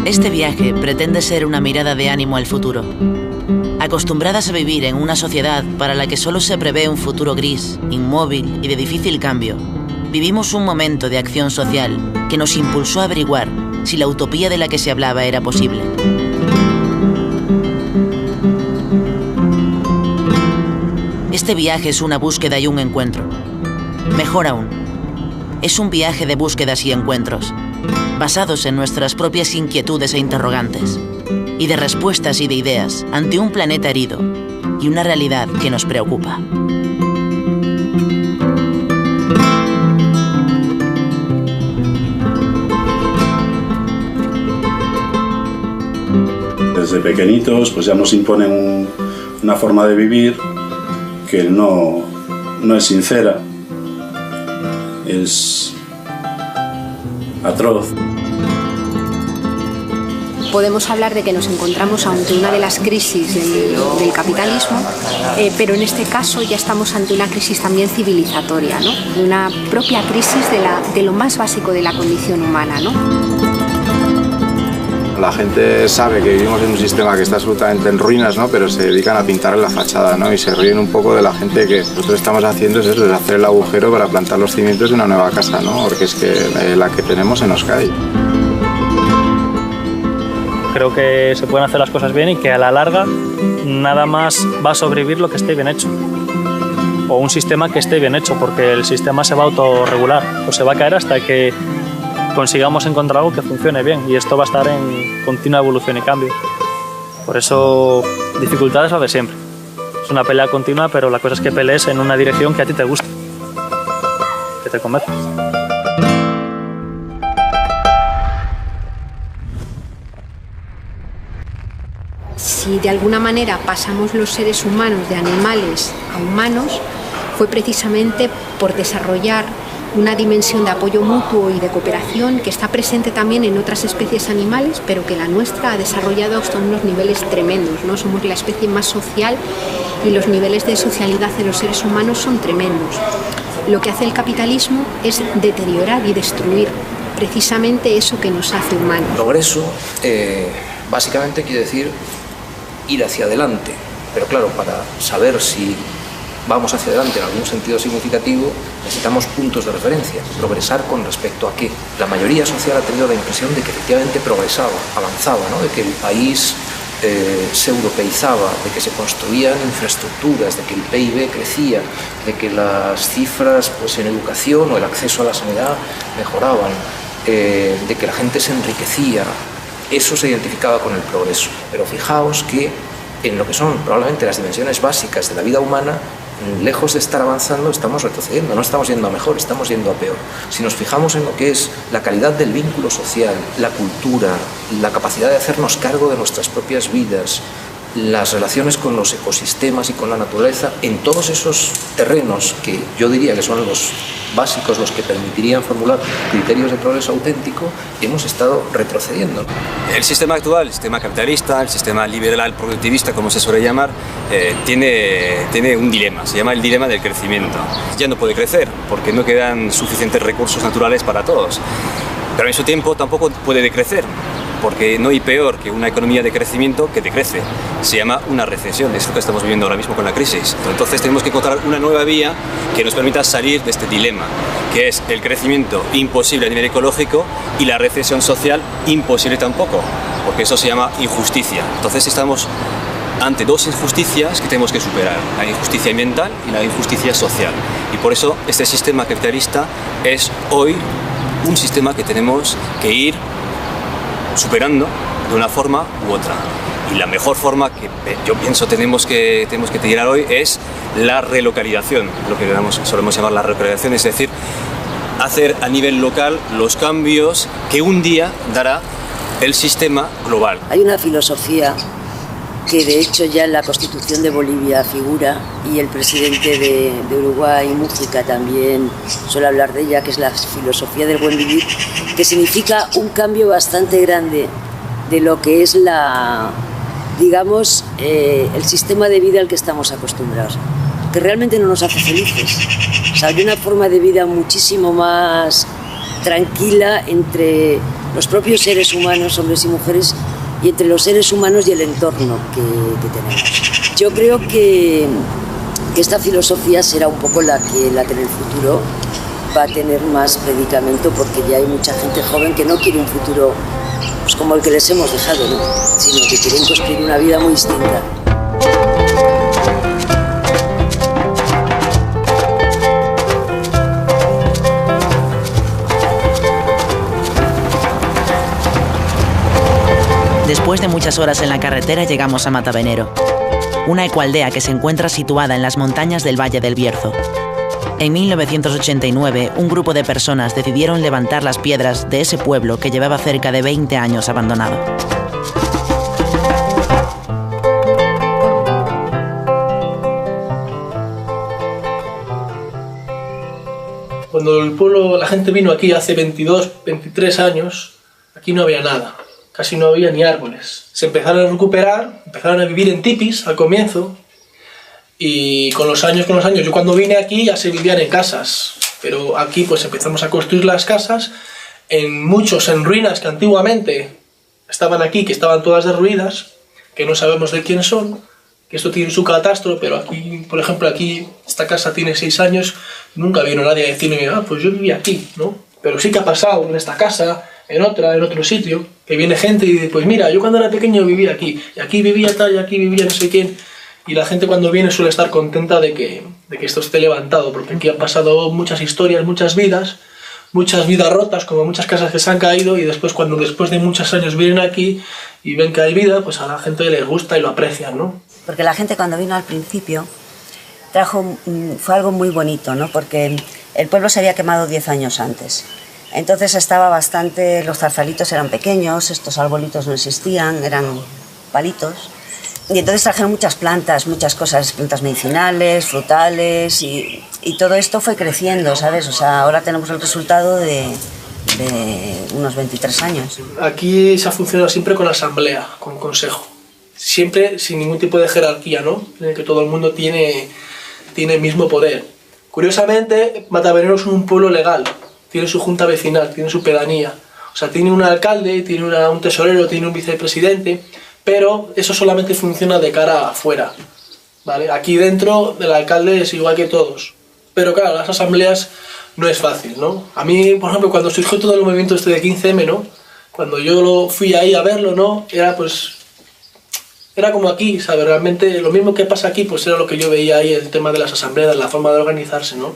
Este viaje pretende ser una mirada de ánimo al futuro. Acostumbradas a vivir en una sociedad para la que solo se prevé un futuro gris, inmóvil y de difícil cambio, vivimos un momento de acción social que nos impulsó a averiguar si la utopía de la que se hablaba era posible. Este viaje es una búsqueda y un encuentro. Mejor aún, es un viaje de búsquedas y encuentros, basados en nuestras propias inquietudes e interrogantes, y de respuestas y de ideas ante un planeta herido y una realidad que nos preocupa. Desde pequeñitos pues ya nos imponen una forma de vivir que no es sincera, es atroz. Podemos hablar de que nos encontramos ante una de las crisis del capitalismo, pero en este caso ya estamos ante una crisis también civilizatoria, ¿no? Una propia crisis de lo más básico de la condición humana, ¿no? La gente sabe que vivimos en un sistema que está absolutamente en ruinas, ¿no? Pero se dedican a pintar en la fachada, ¿no? Y se ríen un poco de la gente que nosotros estamos haciendo es eso, es hacer el agujero para plantar los cimientos de una nueva casa, ¿no? Porque es que la que tenemos se nos cae. Creo que se pueden hacer las cosas bien y que a la larga nada más va a sobrevivir lo que esté bien hecho. O un sistema que esté bien hecho, porque el sistema se va a autorregular o se va a caer hasta que consigamos encontrar algo que funcione bien, y esto va a estar en continua evolución y cambio. Por eso dificultades va a haber siempre. Es una pelea continua, pero la cosa es que pelees en una dirección que a ti te guste, que te convenzca. Si de alguna manera pasamos los seres humanos de animales a humanos, fue precisamente por desarrollar una dimensión de apoyo mutuo y de cooperación que está presente también en otras especies animales, pero que la nuestra ha desarrollado hasta unos niveles tremendos, ¿no? Somos la especie más social y los niveles de socialidad de los seres humanos son tremendos. Lo que hace el capitalismo es deteriorar y destruir precisamente eso que nos hace humanos. Progreso básicamente quiere decir ir hacia adelante, pero claro, para saber si vamos hacia adelante en algún sentido significativo, necesitamos puntos de referencia. Progresar con respecto a qué. La mayoría social ha tenido la impresión de que efectivamente progresaba, avanzaba, ¿no? De que el país se europeizaba, de que se construían infraestructuras, de que el PIB crecía, de que las cifras pues, en educación o el acceso a la sanidad mejoraban, de que la gente se enriquecía. Eso se identificaba con el progreso. Pero fijaos que en lo que son probablemente las dimensiones básicas de la vida humana, lejos de estar avanzando, estamos retrocediendo, no estamos yendo a mejor, estamos yendo a peor. Si nos fijamos en lo que es la calidad del vínculo social, la cultura, la capacidad de hacernos cargo de nuestras propias vidas, las relaciones con los ecosistemas y con la naturaleza, en todos esos terrenos que yo diría que son los básicos, los que permitirían formular criterios de progreso auténtico, hemos estado retrocediendo. El sistema actual, el sistema capitalista, el sistema liberal productivista, como se suele llamar, tiene un dilema, se llama el dilema del crecimiento. Ya no puede crecer porque no quedan suficientes recursos naturales para todos, pero al mismo tiempo tampoco puede decrecer porque no hay peor que una economía de crecimiento que decrece. Se llama una recesión, es lo que estamos viviendo ahora mismo con la crisis. Entonces tenemos que encontrar una nueva vía que nos permita salir de este dilema, que es el crecimiento imposible a nivel ecológico y la recesión social imposible tampoco, porque eso se llama injusticia. Entonces estamos ante dos injusticias que tenemos que superar, la injusticia ambiental y la injusticia social. Y por eso este sistema capitalista es hoy un sistema que tenemos que ir superando de una forma u otra. Y la mejor forma que yo pienso tenemos que tirar hoy es la relocalización, lo que solemos llamar la relocalización, es decir, hacer a nivel local los cambios que un día dará el sistema global. Hay una filosofía que de hecho ya en la Constitución de Bolivia figura, y el presidente de Uruguay, Mújica, también suele hablar de ella, que es la filosofía del buen vivir, que significa un cambio bastante grande de lo que es digamos, el sistema de vida al que estamos acostumbrados, que realmente no nos hace felices. O sea, hay una forma de vida muchísimo más tranquila entre los propios seres humanos, hombres y mujeres, y entre los seres humanos y el entorno que tenemos. Yo creo que esta filosofía será un poco la que en el futuro va a tener más predicamento, porque ya hay mucha gente joven que no quiere un futuro pues como el que les hemos dejado, ¿no? Sino que quieren construir una vida muy distinta. Después de muchas horas en la carretera llegamos a Matavenero, una ecoaldea que se encuentra situada en las montañas del Valle del Bierzo. En 1989, un grupo de personas decidieron levantar las piedras de ese pueblo que llevaba cerca de 20 años abandonado. Cuando el pueblo, la gente vino aquí hace 22, 23 años, aquí no había nada. Casi no había ni árboles. Se empezaron a recuperar, empezaron a vivir en tipis al comienzo, y con los años, yo cuando vine aquí ya se vivían en casas, pero aquí pues empezamos a construir las casas, muchos en ruinas que antiguamente estaban aquí, que estaban todas derruidas, que no sabemos de quién son, que esto tiene su catastro, pero aquí, por ejemplo, aquí esta casa tiene 6 años, nunca vino nadie a decirme, pues yo vivía aquí, ¿no? Pero sí que ha pasado en esta casa, en otro sitio, que viene gente y dice, pues mira, yo cuando era pequeño vivía aquí, y aquí vivía tal, y aquí vivía no sé quién, y la gente cuando viene suele estar contenta de que esto esté levantado, porque aquí han pasado muchas historias, muchas vidas rotas, como muchas casas que se han caído, y después de muchos años vienen aquí y ven que hay vida, pues a la gente les gusta y lo aprecian, ¿no? Porque la gente cuando vino al principio fue algo muy bonito, ¿no? Porque el pueblo se había quemado 10 años antes. Entonces los zarzalitos eran pequeños, estos arbolitos no existían, eran palitos. Y entonces trajeron muchas plantas, muchas cosas, plantas medicinales, frutales, y todo esto fue creciendo, ¿sabes? O sea, ahora tenemos el resultado de unos 23 años. Aquí se ha funcionado siempre con asamblea, con consejo. Siempre sin ningún tipo de jerarquía, ¿no? En el que todo el mundo tiene el mismo poder. Curiosamente, Matavenero es un pueblo legal. Tiene su junta vecinal, tiene su pedanía. O sea, tiene un alcalde, tiene un tesorero, tiene un vicepresidente, pero eso solamente funciona de cara afuera, ¿vale? Aquí dentro del alcalde es igual que todos. Pero claro, las asambleas no es fácil, ¿no? A mí, por ejemplo, cuando surgió todo el movimiento este de 15M, ¿no? Cuando yo fui ahí a verlo, ¿no? Era como aquí, ¿sabes? Realmente lo mismo que pasa aquí, pues era lo que yo veía ahí, el tema de las asambleas, la forma de organizarse, ¿no?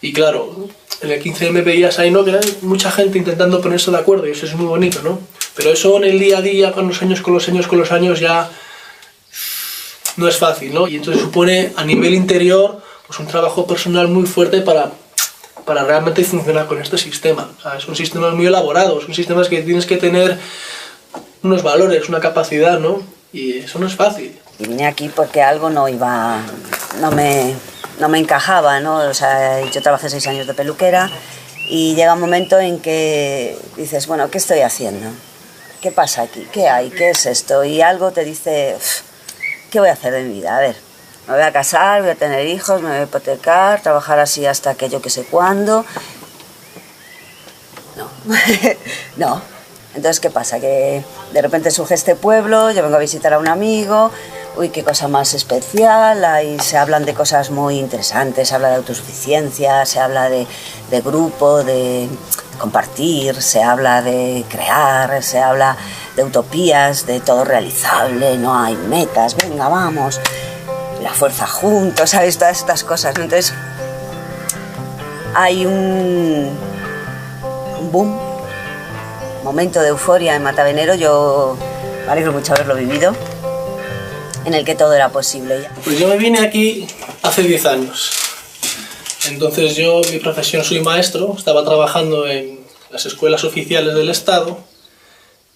Y claro, en el 15M veías ahí, ¿no? Que era mucha gente intentando ponerse de acuerdo, y eso es muy bonito, ¿no? Pero eso en el día a día, con los años ya no es fácil, ¿no? Y entonces supone a nivel interior pues un trabajo personal muy fuerte para realmente funcionar con este sistema. O sea, son sistemas muy elaborados, son sistemas que tienes que tener unos valores, una capacidad, ¿no? Y eso no es fácil. Y vine aquí porque algo no me encajaba, ¿no? O sea, yo trabajé 6 años de peluquera y llega un momento en que dices, bueno, ¿qué estoy haciendo? ¿Qué pasa aquí? ¿Qué hay? ¿Qué es esto? Y algo te dice, ¿qué voy a hacer de mi vida? A ver, me voy a casar, voy a tener hijos, me voy a hipotecar, trabajar así hasta que yo que sé cuándo. No, no. Entonces, ¿qué pasa? Que de repente surge este pueblo, yo vengo a visitar a un amigo, uy, qué cosa más especial, ahí se hablan de cosas muy interesantes, se habla de autosuficiencia, se habla de grupo, de compartir, se habla de crear, se habla de utopías, de todo realizable, no hay metas, venga, vamos, la fuerza juntos, ¿sabes? Todas estas cosas, ¿no? Entonces, hay un boom, momento de euforia en Matavenero, yo me alegro mucho haberlo vivido, en el que todo era posible. Pues yo me vine aquí hace 10 años. Entonces yo, mi profesión, soy maestro, estaba trabajando en las escuelas oficiales del Estado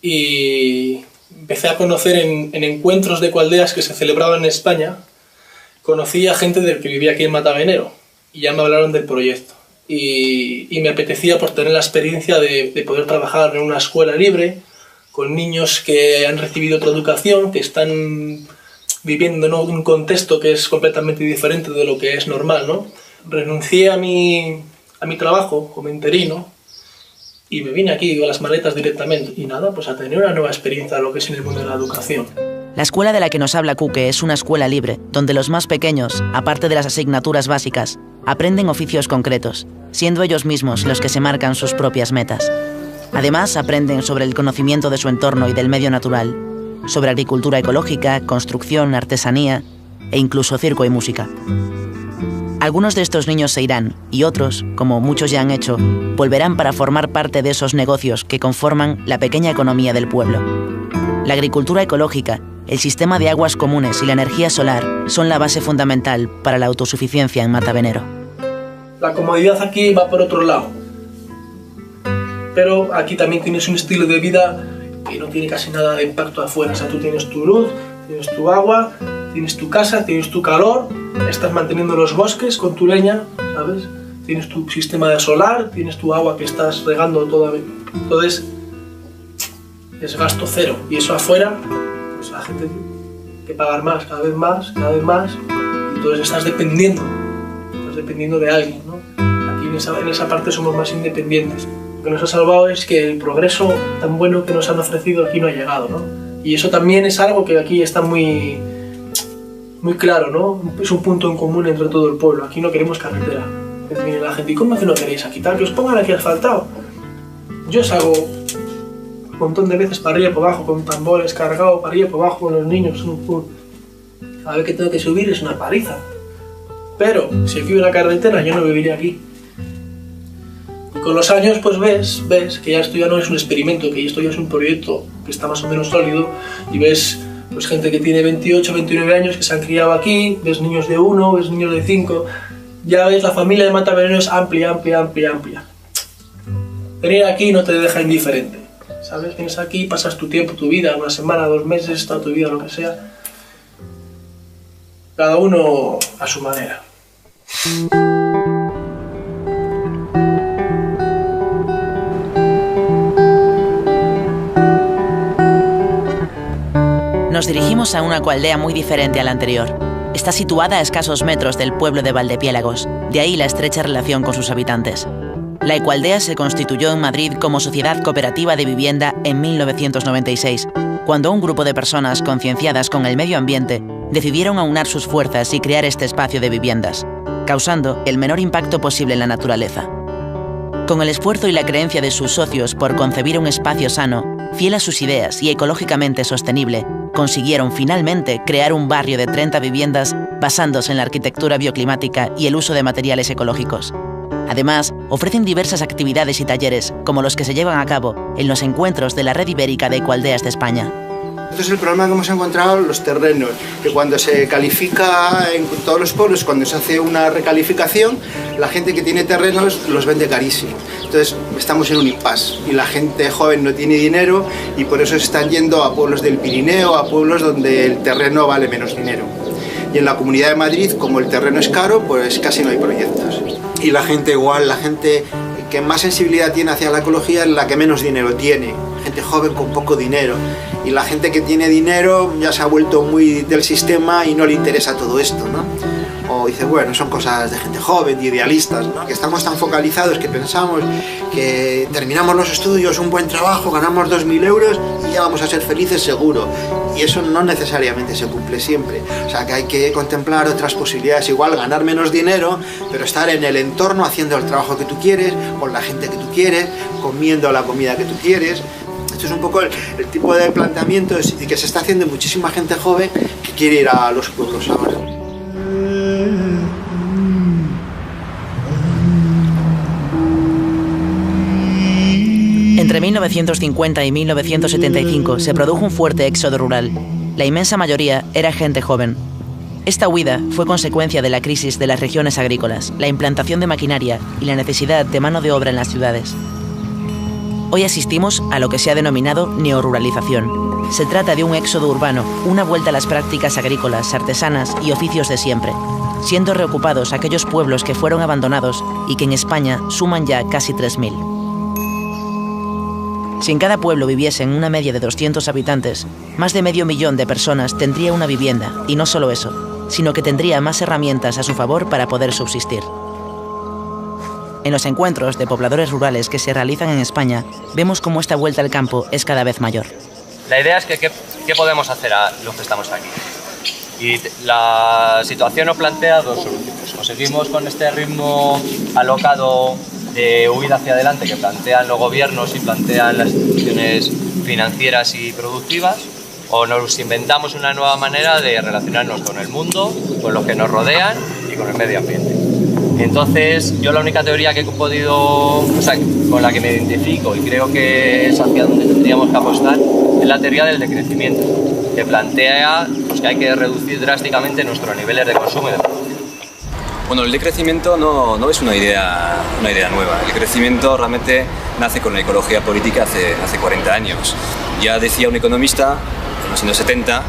y empecé a conocer en encuentros de ecoaldeas que se celebraban en España, conocí a gente que vivía aquí en Matavenero y ya me hablaron del proyecto. Y me apetecía por tener la experiencia de poder trabajar en una escuela libre con niños que han recibido otra educación, que están viviendo en un contexto que es completamente diferente de lo que es normal, ¿no? Renuncié a mi trabajo como interino y me vine aquí con las maletas directamente y nada, pues a tener una nueva experiencia de lo que es en el mundo de la educación. La escuela de la que nos habla Kuke es una escuela libre, donde los más pequeños, aparte de las asignaturas básicas, aprenden oficios concretos, siendo ellos mismos los que se marcan sus propias metas. Además, aprenden sobre el conocimiento de su entorno y del medio natural, sobre agricultura ecológica, construcción, artesanía e incluso circo y música. Algunos de estos niños se irán y otros, como muchos ya han hecho, volverán para formar parte de esos negocios que conforman la pequeña economía del pueblo. La agricultura ecológica, el sistema de aguas comunes y la energía solar son la base fundamental para la autosuficiencia en Matavenero. La comodidad aquí va por otro lado, pero aquí también tienes un estilo de vida que no tiene casi nada de impacto afuera. O sea, tú tienes tu luz, tienes tu agua, tienes tu casa, tienes tu calor, estás manteniendo los bosques con tu leña, ¿sabes? Tienes tu sistema de solar, tienes tu agua que estás regando toda. Entonces, es gasto cero. Y eso afuera, pues la gente tiene que pagar más, cada vez más, y entonces estás dependiendo de alguien, ¿no? Aquí en esa parte somos más independientes. Lo que nos ha salvado es que el progreso tan bueno que nos han ofrecido aquí no ha llegado, ¿no? Y eso también es algo que aquí está muy claro, ¿no? Es un punto en común entre todo el pueblo. Aquí no queremos carretera. Entonces viene la gente, ¿y cómo es que no queréis aquí tal? Que os pongan aquí asfaltado. Yo salgo un montón de veces para arriba y para abajo con tambores cargados, para arriba y para abajo con los niños. Cada vez que tengo que subir es una paliza. Pero si aquí hubiera carretera yo no viviría aquí. Y con los años pues ves que ya esto ya no es un experimento, que esto ya es un proyecto que está más o menos sólido y ves pues gente que tiene 28, 29 años que se han criado aquí, ves niños de 1, ves niños de 5, ya ves la familia de Matavenero es amplia. Venir aquí no te deja indiferente, ¿sabes? Vienes aquí, pasas tu tiempo, tu vida, una semana, 2 meses, toda tu vida, lo que sea, cada uno a su manera. Nos dirigimos a una ecoaldea muy diferente a la anterior. Está situada a escasos metros del pueblo de Valdepiélagos, de ahí la estrecha relación con sus habitantes. La ecoaldea se constituyó en Madrid como sociedad cooperativa de vivienda en 1996, cuando un grupo de personas concienciadas con el medio ambiente decidieron aunar sus fuerzas y crear este espacio de viviendas, causando el menor impacto posible en la naturaleza. Con el esfuerzo y la creencia de sus socios por concebir un espacio sano, fiel a sus ideas y ecológicamente sostenible, consiguieron finalmente crear un barrio de 30 viviendas basándose en la arquitectura bioclimática y el uso de materiales ecológicos. Además, ofrecen diversas actividades y talleres, como los que se llevan a cabo en los encuentros de la Red Ibérica de Ecoaldeas de España. Entonces el problema que hemos encontrado los terrenos, que cuando se califica en todos los pueblos, cuando se hace una recalificación, la gente que tiene terrenos los vende carísimos. Entonces estamos en un impasse y la gente joven no tiene dinero y por eso se están yendo a pueblos del Pirineo, a pueblos donde el terreno vale menos dinero. Y en la Comunidad de Madrid, como el terreno es caro, pues casi no hay proyectos. Y la gente igual, la gente que más sensibilidad tiene hacia la ecología es la que menos dinero tiene. Gente joven con poco dinero. Y la gente que tiene dinero ya se ha vuelto muy del sistema y no le interesa todo esto, ¿no? O dice, bueno, son cosas de gente joven, de idealistas, ¿no? Que estamos tan focalizados que pensamos que terminamos los estudios, un buen trabajo, ganamos 2.000 euros y ya vamos a ser felices seguro. Y eso no necesariamente se cumple siempre. O sea que hay que contemplar otras posibilidades, igual ganar menos dinero, pero estar en el entorno haciendo el trabajo que tú quieres, con la gente que tú quieres, comiendo la comida que tú quieres. Esto es un poco el tipo de planteamientos y que se está haciendo muchísima gente joven que quiere ir a los pueblos ahora. Entre 1950 y 1975 se produjo un fuerte éxodo rural. La inmensa mayoría era gente joven. Esta huida fue consecuencia de la crisis de las regiones agrícolas, la implantación de maquinaria y la necesidad de mano de obra en las ciudades. Hoy asistimos a lo que se ha denominado neoruralización. Se trata de un éxodo urbano, una vuelta a las prácticas agrícolas, artesanas y oficios de siempre, siendo reocupados aquellos pueblos que fueron abandonados y que en España suman ya casi 3.000. Si en cada pueblo viviesen una media de 200 habitantes, más de 500.000 de personas tendría una vivienda, y no solo eso, sino que tendría más herramientas a su favor para poder subsistir. En los encuentros de pobladores rurales que se realizan en España, vemos cómo esta vuelta al campo es cada vez mayor. La idea es que ¿qué podemos hacer a los que estamos aquí? Y la situación nos plantea dos soluciones. O seguimos con este ritmo alocado de huida hacia adelante que plantean los gobiernos y plantean las instituciones financieras y productivas, o nos inventamos una nueva manera de relacionarnos con el mundo, con los que nos rodean y con el medio ambiente. Entonces, yo la única teoría que he podido, con la que me identifico y creo que es hacia donde tendríamos que apostar, es la teoría del decrecimiento, que plantea que hay que reducir drásticamente nuestros niveles de consumo y de producción. Bueno, el decrecimiento no es una idea nueva. El decrecimiento realmente nace con la ecología política hace 40 años. Ya decía un economista, en los años 70,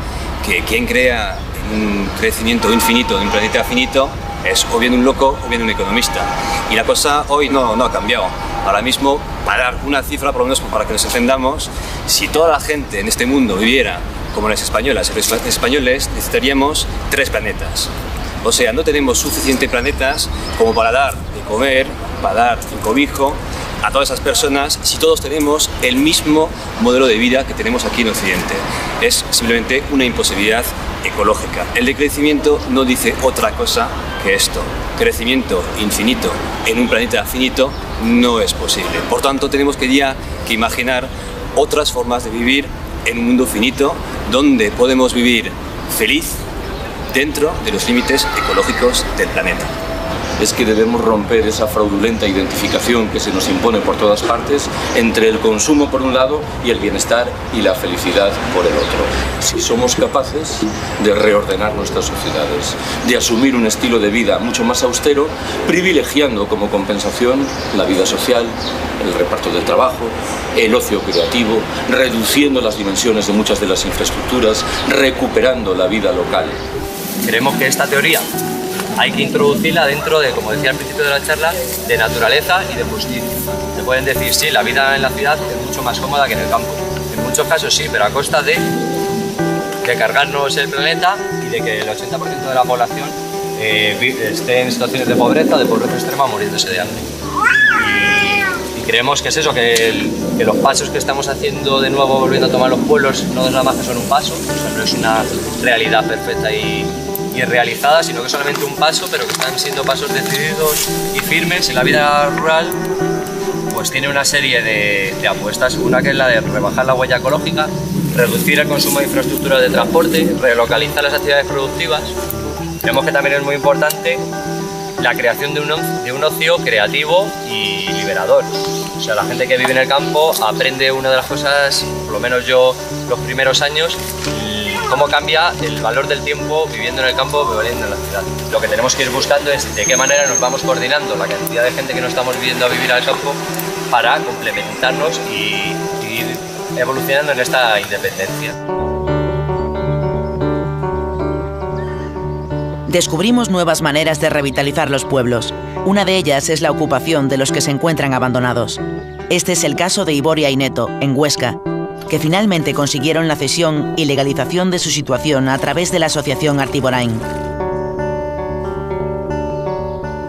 que quien crea un crecimiento infinito de un planeta finito es o bien un loco o bien un economista. Y la cosa hoy no ha cambiado. Ahora mismo, para dar una cifra, por lo menos para que nos entendamos, si toda la gente en este mundo viviera como las españolas y los españoles, necesitaríamos 3 planetas. O sea, no tenemos suficientes planetas como para dar de comer, para dar un cobijo a todas esas personas si todos tenemos el mismo modelo de vida que tenemos aquí en Occidente. Es simplemente una imposibilidad ecológica. El decrecimiento no dice otra cosa que esto. Crecimiento infinito en un planeta finito no es posible. Por tanto, tenemos que imaginar otras formas de vivir en un mundo finito donde podemos vivir feliz dentro de los límites ecológicos del planeta. Es que debemos romper esa fraudulenta identificación que se nos impone por todas partes entre el consumo por un lado y el bienestar y la felicidad por el otro. Si somos capaces de reordenar nuestras sociedades, de asumir un estilo de vida mucho más austero, privilegiando como compensación la vida social, el reparto del trabajo, el ocio creativo, reduciendo las dimensiones de muchas de las infraestructuras, recuperando la vida local. Creemos que esta teoría hay que introducirla dentro de, como decía al principio de la charla, de naturaleza y de justicia. Se pueden decir, sí, la vida en la ciudad es mucho más cómoda que en el campo. En muchos casos sí, pero a costa de cargarnos el planeta y de que el 80% de la población esté en situaciones de pobreza extrema, muriéndose de hambre. Y creemos que es eso, que los pasos que estamos haciendo de nuevo, volviendo a tomar los pueblos, no es nada más que son un paso, o sea, no es una realidad perfecta y realizada, sino que es solamente un paso, pero que están siendo pasos decididos y firmes. En la vida rural pues tiene una serie de apuestas, una que es la de rebajar la huella ecológica, reducir el consumo de infraestructuras de transporte, relocalizar las actividades productivas. Vemos que también es muy importante la creación de un ocio creativo y liberador. O sea, la gente que vive en el campo aprende una de las cosas, por lo menos yo los primeros años, cómo cambia el valor del tiempo viviendo en el campo o viviendo en la ciudad. Lo que tenemos que ir buscando es de qué manera nos vamos coordinando la cantidad de gente que nos estamos viviendo a vivir al campo para complementarnos y ir evolucionando en esta independencia. Descubrimos nuevas maneras de revitalizar los pueblos. Una de ellas es la ocupación de los que se encuentran abandonados. Este es el caso de Iboria y Neto, en Huesca, que finalmente consiguieron la cesión y legalización de su situación a través de la asociación Artiborain.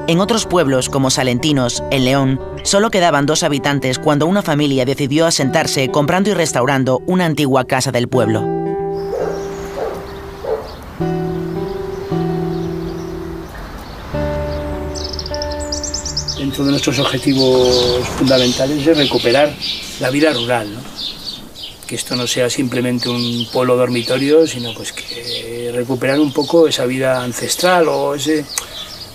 En otros pueblos, como Salentinos, en León, Solo quedaban 2 habitantes cuando una familia decidió asentarse comprando y restaurando una antigua casa del pueblo. Dentro de nuestros objetivos fundamentales es recuperar la vida rural, ¿no? Que esto no sea simplemente un pueblo dormitorio, sino pues que recuperar un poco esa vida ancestral o ese,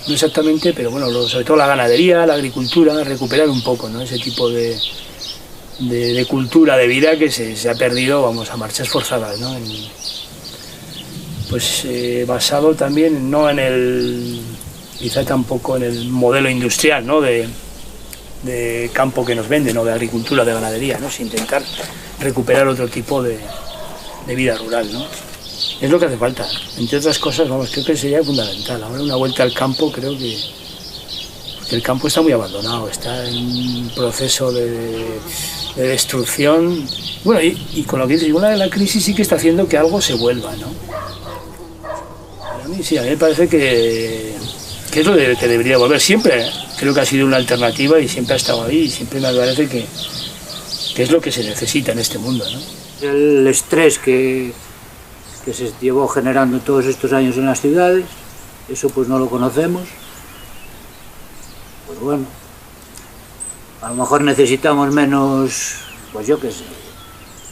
no exactamente, pero bueno, sobre todo la ganadería, la agricultura, recuperar un poco, ¿no? Ese tipo de cultura de vida que se ha perdido, vamos, a marchas forzadas, ¿no? Basado también no en el, quizá tampoco en el modelo industrial, ¿no? de campo que nos venden, o de agricultura, de ganadería, ¿no? Sin intentar recuperar otro tipo de vida rural, ¿no? Es lo que hace falta, entre otras cosas, vamos, creo que sería fundamental. Ahora una vuelta al campo, creo que porque el campo está muy abandonado, está en un proceso de destrucción. Bueno, y con lo que dice, una de la crisis sí que está haciendo que algo se vuelva, ¿no? A mí me parece que es lo que debería volver siempre, ¿eh? Creo que ha sido una alternativa y siempre ha estado ahí, y siempre me parece que es lo que se necesita en este mundo, ¿no? El estrés que se llevó generando todos estos años en las ciudades, eso pues no lo conocemos. Pues bueno, a lo mejor necesitamos menos, pues yo qué sé,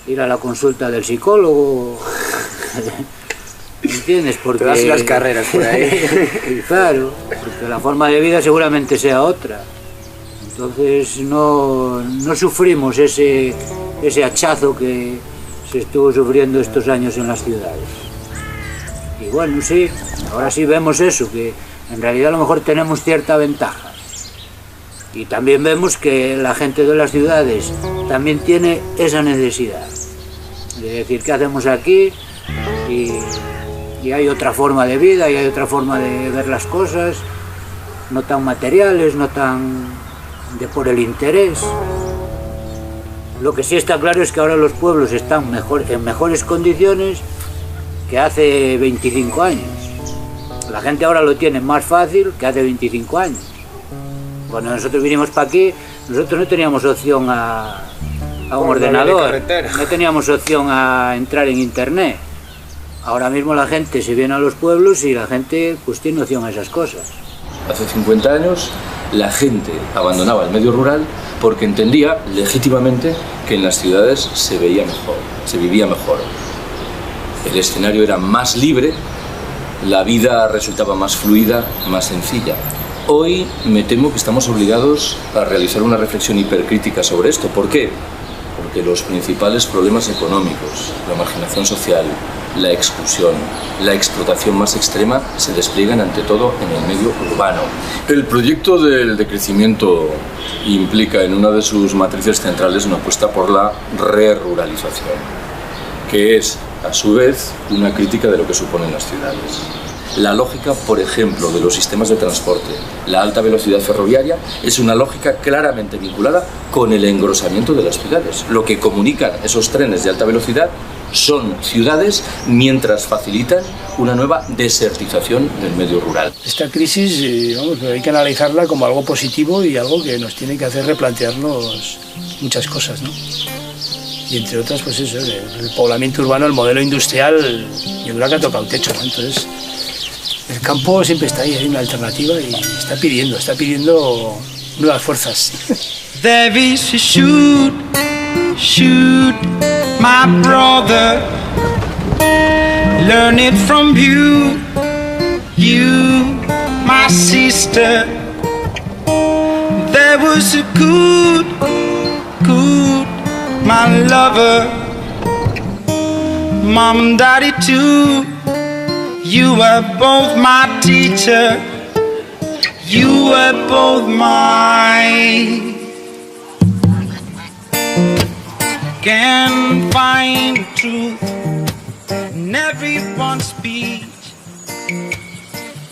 ir a la consulta del psicólogo, ¿entiendes? Porque te das las carreras por ahí. Claro, porque la forma de vida seguramente sea otra. Entonces no sufrimos ese hachazo que se estuvo sufriendo estos años en las ciudades. Y bueno, sí, ahora sí vemos eso, que en realidad a lo mejor tenemos cierta ventaja. Y también vemos que la gente de las ciudades también tiene esa necesidad de decir qué hacemos aquí, y hay otra forma de vida, y hay otra forma de ver las cosas, no tan materiales, no tan por el interés. Lo que sí está claro es que ahora los pueblos están en mejores condiciones que hace 25 años. La gente ahora lo tiene más fácil que hace 25 años. Cuando nosotros vinimos para aquí, nosotros no teníamos opción a un ordenador, no teníamos opción a entrar en internet. Ahora mismo la gente se viene a los pueblos y la gente pues tiene opción a esas cosas. Hace 50 años la gente abandonaba el medio rural porque entendía legítimamente que en las ciudades se veía mejor, se vivía mejor. El escenario era más libre, la vida resultaba más fluida, más sencilla. Hoy me temo que estamos obligados a realizar una reflexión hipercrítica sobre esto. ¿Por qué? Porque los principales problemas económicos, la marginación social, la exclusión, la explotación más extrema se despliegan ante todo en el medio urbano. El proyecto del decrecimiento implica en una de sus matrices centrales una apuesta por la re-ruralización, que es a su vez una crítica de lo que suponen las ciudades. La lógica, por ejemplo, de los sistemas de transporte, la alta velocidad ferroviaria, es una lógica claramente vinculada con el engrosamiento de las ciudades. Lo que comunican esos trenes de alta velocidad son ciudades, mientras facilitan una nueva desertización del medio rural. Esta crisis, hay que analizarla como algo positivo y algo que nos tiene que hacer replantearnos muchas cosas, ¿no? Y entre otras, pues eso, el poblamiento urbano, el modelo industrial, yo creo que ha tocado techo, ¿no? Entonces, el campo siempre está ahí, hay una alternativa y está pidiendo nuevas fuerzas. There is a shoot, my brother, learn it from you, my sister. There was a good, my lover, mom and daddy too. You were both my teacher, you were both my. Can find truth in everyone's speech.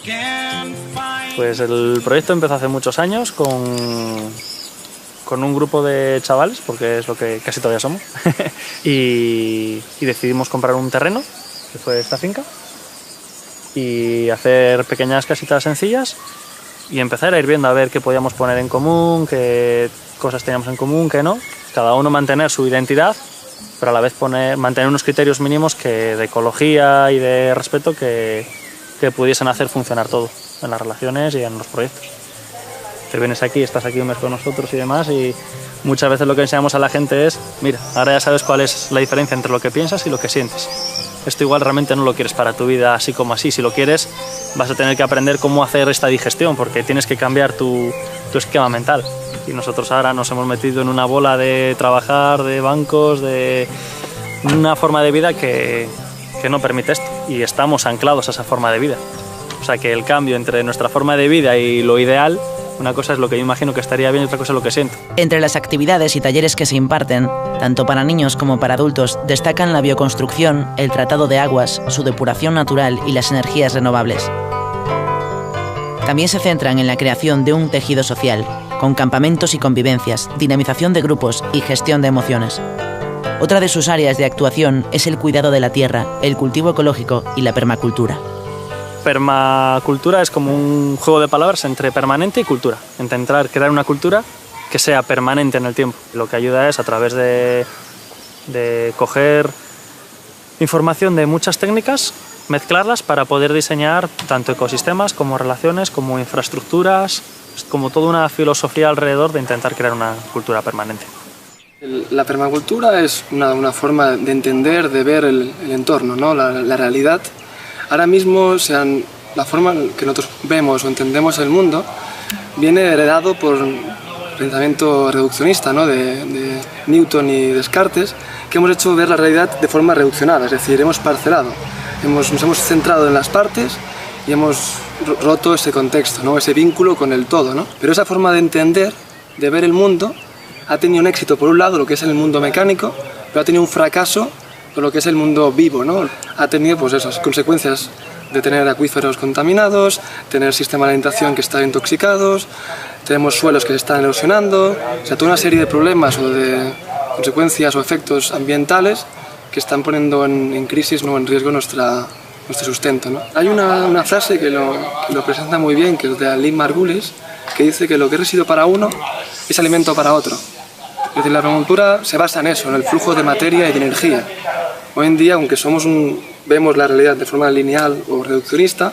Can find. Pues el proyecto empezó hace muchos años con un grupo de chavales, porque es lo que casi todavía somos, y decidimos comprar un terreno, que fue esta finca, y hacer pequeñas casitas sencillas y empezar a ir viendo a ver qué podíamos poner en común, qué cosas teníamos en común, qué no. Cada uno mantener su identidad, pero a la vez mantener unos criterios mínimos de ecología y de respeto que pudiesen hacer funcionar todo en las relaciones y en los proyectos. Te vienes aquí, estás aquí un mes con nosotros y demás, y muchas veces lo que enseñamos a la gente es, mira, ahora ya sabes cuál es la diferencia entre lo que piensas y lo que sientes. Esto igual realmente no lo quieres para tu vida así como así. Si lo quieres, vas a tener que aprender cómo hacer esta digestión, porque tienes que cambiar tu esquema mental. Y nosotros ahora nos hemos metido en una bola de trabajar, de bancos, de una forma de vida que no permite esto. Y estamos anclados a esa forma de vida. O sea que el cambio entre nuestra forma de vida y lo ideal, una cosa es lo que yo imagino que estaría bien y otra cosa es lo que siento. Entre las actividades y talleres que se imparten, tanto para niños como para adultos, destacan la bioconstrucción, el tratado de aguas, su depuración natural y las energías renovables. También se centran en la creación de un tejido social, con campamentos y convivencias, dinamización de grupos y gestión de emociones. Otra de sus áreas de actuación es el cuidado de la tierra, el cultivo ecológico y la permacultura. Permacultura es como un juego de palabras entre permanente y cultura. Intentar crear una cultura que sea permanente en el tiempo. Lo que ayuda es a través de coger información de muchas técnicas, mezclarlas para poder diseñar tanto ecosistemas como relaciones, como infraestructuras, como toda una filosofía alrededor de intentar crear una cultura permanente. La permacultura es una forma de entender, de ver el entorno, ¿no? la realidad. Ahora mismo la forma que nosotros vemos o entendemos el mundo viene heredado por el pensamiento reduccionista, ¿no? de Newton y Descartes, que hemos hecho ver la realidad de forma reduccionada, es decir, hemos parcelado, nos hemos centrado en las partes y hemos roto ese contexto, ¿no? Ese vínculo con el todo, ¿no? Pero esa forma de entender, de ver el mundo, ha tenido un éxito por un lado, lo que es el mundo mecánico, pero ha tenido un fracaso por lo que es el mundo vivo, ¿no? Ha tenido pues esas consecuencias de tener acuíferos contaminados, tener sistemas de alimentación que están intoxicados, tenemos suelos que se están erosionando, o sea, toda una serie de problemas o de consecuencias o efectos ambientales que están poniendo en crisis, ¿no? En riesgo nuestro sustento, ¿no? Hay una frase que lo presenta muy bien, que es de Lynn Margulis, que dice que lo que es residuo para uno es alimento para otro. Es decir, la permacultura se basa en eso, en el flujo de materia y de energía. Hoy en día, aunque vemos la realidad de forma lineal o reduccionista,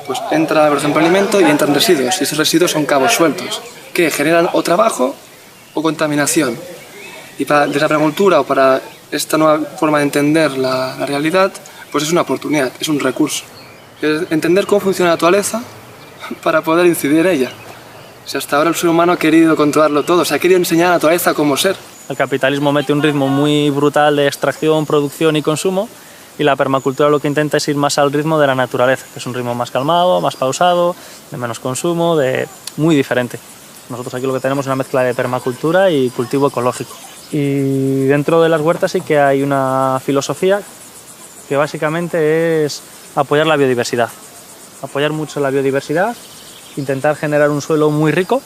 pues entra, por ejemplo, alimento y entran residuos, y esos residuos son cabos sueltos, que generan o trabajo o contaminación. Y para la permacultura o para esta nueva forma de entender la realidad, pues es una oportunidad, es un recurso. Es entender cómo funciona la naturaleza para poder incidir en ella. Si hasta ahora el ser humano ha querido controlarlo todo, se ha querido enseñar a la naturaleza cómo ser. El capitalismo mete un ritmo muy brutal de extracción, producción y consumo, y la permacultura lo que intenta es ir más al ritmo de la naturaleza, que es un ritmo más calmado, más pausado, de menos consumo, muy diferente. Nosotros aquí lo que tenemos es una mezcla de permacultura y cultivo ecológico. Y dentro de las huertas sí que hay una filosofía que básicamente es apoyar la biodiversidad. Apoyar mucho la biodiversidad, intentar generar un suelo muy rico,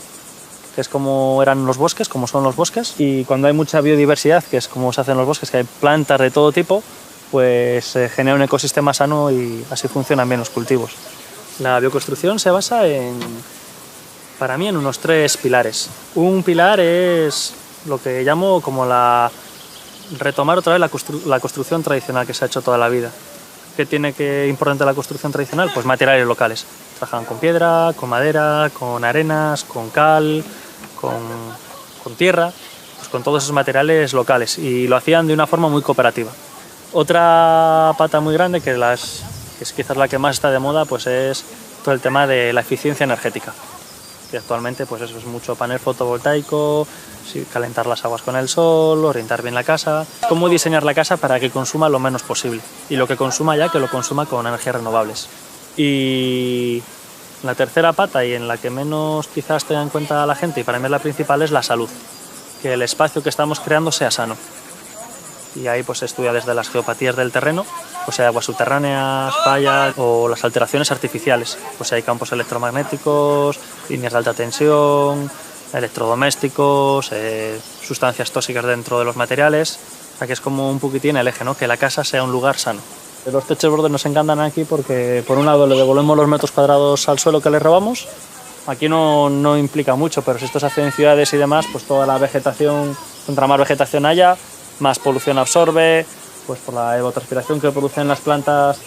que es como eran los bosques, como son los bosques, y cuando hay mucha biodiversidad, que es como se hacen los bosques, que hay plantas de todo tipo, pues se genera un ecosistema sano y así funcionan bien los cultivos. La bioconstrucción se basa para mí en unos 3 pilares. Un pilar es lo que llamo como retomar otra vez la construcción tradicional que se ha hecho toda la vida. ¿Qué tiene que importante la construcción tradicional? Pues materiales locales. Trabajaban con piedra, con madera, con arenas, con cal, con tierra, pues con todos esos materiales locales, y lo hacían de una forma muy cooperativa. Otra pata muy grande, que es quizás la que más está de moda, pues es todo el tema de la eficiencia energética. Y actualmente pues eso es mucho panel fotovoltaico, calentar las aguas con el sol, orientar bien la casa, cómo diseñar la casa para que consuma lo menos posible, y lo que consuma ya que lo consuma con energías renovables. Y la tercera pata, y en la que menos quizás tenga en cuenta la gente, y para mí es la principal, es la salud, que el espacio que estamos creando sea sano. Y ahí pues se estudia desde las geopatías del terreno, pues hay aguas subterráneas, fallas o las alteraciones artificiales, pues hay campos electromagnéticos, líneas de alta tensión, electrodomésticos, sustancias tóxicas dentro de los materiales. O sea que es como un poquitín el eje, ¿no? Que la casa sea un lugar sano. Los techos bordes nos encantan aquí porque por un lado le devolvemos los metros cuadrados al suelo que le robamos, aquí no implica mucho, pero si esto se hace en ciudades y demás, pues toda la vegetación, contra más vegetación haya, más polución absorbe, pues por la evapotranspiración que producen las plantas,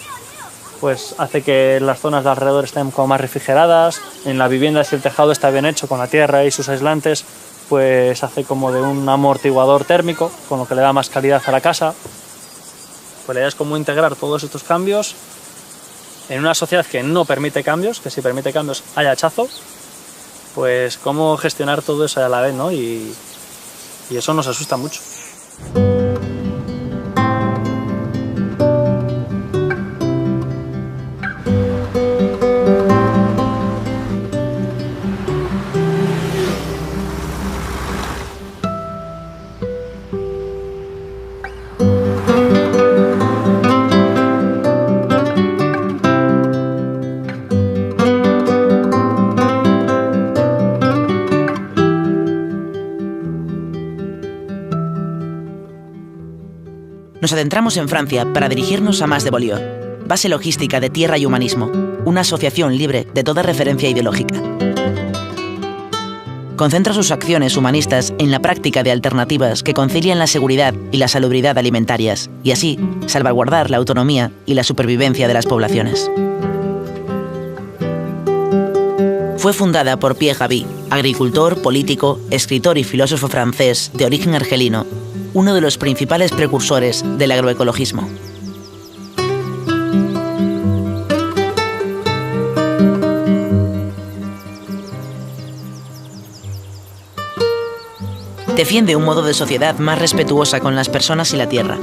pues hace que las zonas de alrededor estén como más refrigeradas. En la vivienda, si el tejado está bien hecho con la tierra y sus aislantes, pues hace como de un amortiguador térmico, con lo que le da más calidad a la casa. Pues la idea es como integrar todos estos cambios en una sociedad que no permite cambios, que si permite cambios hay hachazo, pues cómo gestionar todo eso a la vez, ¿no? Y eso nos asusta mucho. Nos adentramos en Francia para dirigirnos a Mas de Beaulieu, base logística de Tierra y Humanismo, una asociación libre de toda referencia ideológica. Concentra sus acciones humanistas en la práctica de alternativas que concilian la seguridad y la salubridad alimentarias, y así salvaguardar la autonomía y la supervivencia de las poblaciones. Fue fundada por Pierre Rabhi, agricultor, político, escritor y filósofo francés de origen argelino, uno de los principales precursores del agroecologismo. Defiende un modo de sociedad más respetuosa con las personas y la tierra,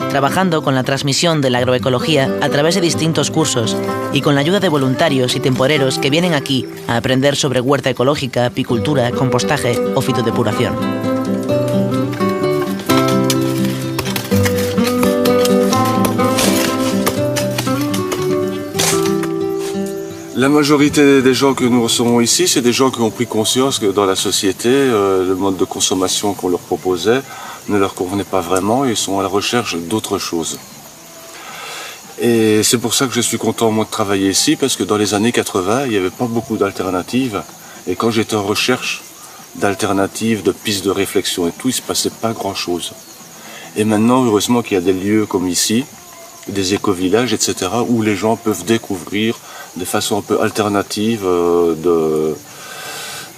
trabajando con la transmisión de la agroecología a través de distintos cursos y con la ayuda de voluntarios y temporeros que vienen aquí a aprender sobre huerta ecológica, apicultura, compostaje o fitodepuración. La majorité des gens que nous recevons ici, c'est des gens qui ont pris conscience que dans la société, le mode de consommation qu'on leur proposait ne leur convenait pas vraiment et ils sont à la recherche d'autre chose. Et c'est pour ça que je suis content moi de travailler ici, parce que dans les années 80, il n'y avait pas beaucoup d'alternatives. Et quand j'étais en recherche d'alternatives, de pistes de réflexion et tout, il ne se passait pas grand-chose. Et maintenant, heureusement qu'il y a des lieux comme ici, des éco-villages, etc., où les gens peuvent découvrir de façon un peu alternative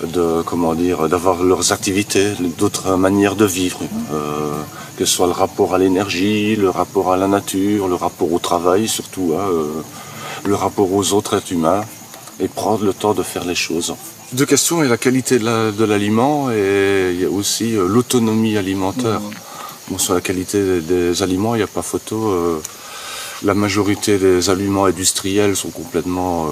d'avoir leurs activités, d'autres manières de vivre, que ce soit le rapport à l'énergie, le rapport à la nature, le rapport au travail surtout, le rapport aux autres êtres humains, et prendre le temps de faire les choses. Deux questions, il y a la qualité de l'aliment et il y a aussi l'autonomie alimentaire. Bon, sur la qualité des aliments, il n'y a pas photo. La majorité des aliments industriels sont complètement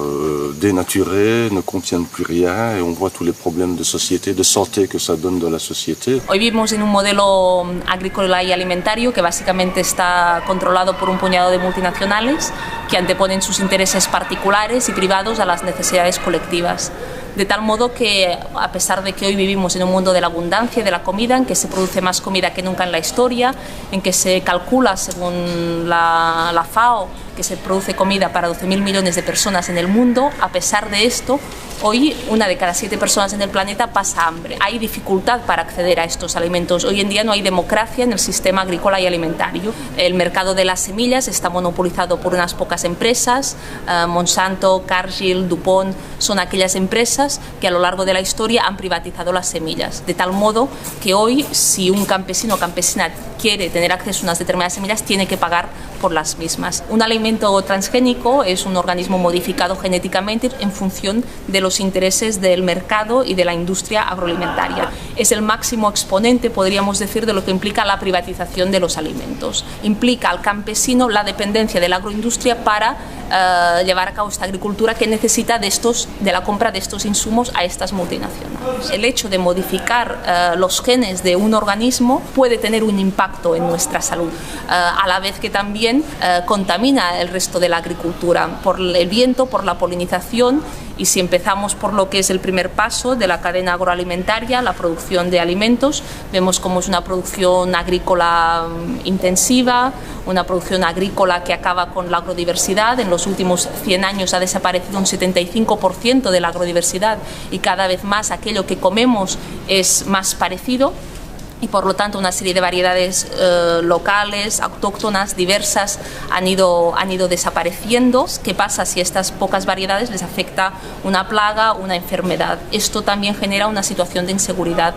dénaturés, ne contiennent plus rien et on voit tous les problèmes de société, de santé que ça donne dans la société. Hoy vivimos en un modelo agrícola y alimentario que básicamente está controlado por un puñado de multinacionales que anteponen sus intereses particulares y privados a las necesidades colectivas. De tal modo que, a pesar de que hoy vivimos en un mundo de la abundancia y de la comida, en que se produce más comida que nunca en la historia, en que se calcula, según la FAO, que se produce comida para 12.000 millones de personas en el mundo, a pesar de esto, hoy 1 de cada 7 personas en el planeta pasa hambre. Hay dificultad para acceder a estos alimentos. Hoy en día no hay democracia en el sistema agrícola y alimentario. El mercado de las semillas está monopolizado por unas pocas empresas. Monsanto, Cargill, DuPont son aquellas empresas que a lo largo de la historia han privatizado las semillas. De tal modo que hoy, si un campesino o campesina quiere tener acceso a unas determinadas semillas, tiene que pagar por las mismas. Un alimento transgénico es un organismo modificado genéticamente en función de los intereses del mercado y de la industria agroalimentaria. Es el máximo exponente, podríamos decir, de lo que implica la privatización de los alimentos. Implica al campesino la dependencia de la agroindustria para llevar a cabo esta agricultura que necesita de la compra de estos insumos a estas multinacionales. El hecho de modificar los genes de un organismo puede tener un impacto impacto en nuestra salud, a la vez que también contamina el resto de la agricultura por el viento, por la polinización. Y si empezamos por lo que es el primer paso de la cadena agroalimentaria, la producción de alimentos, vemos cómo es una producción agrícola intensiva, una producción agrícola que acaba con la agrodiversidad. En los últimos 100 años ha desaparecido un 75% de la agrodiversidad y cada vez más aquello que comemos es más parecido. Y por lo tanto una serie de variedades locales, autóctonas, diversas han ido desapareciendo. ¿Qué pasa si a estas pocas variedades les afecta una plaga, una enfermedad? Esto también genera una situación de inseguridad.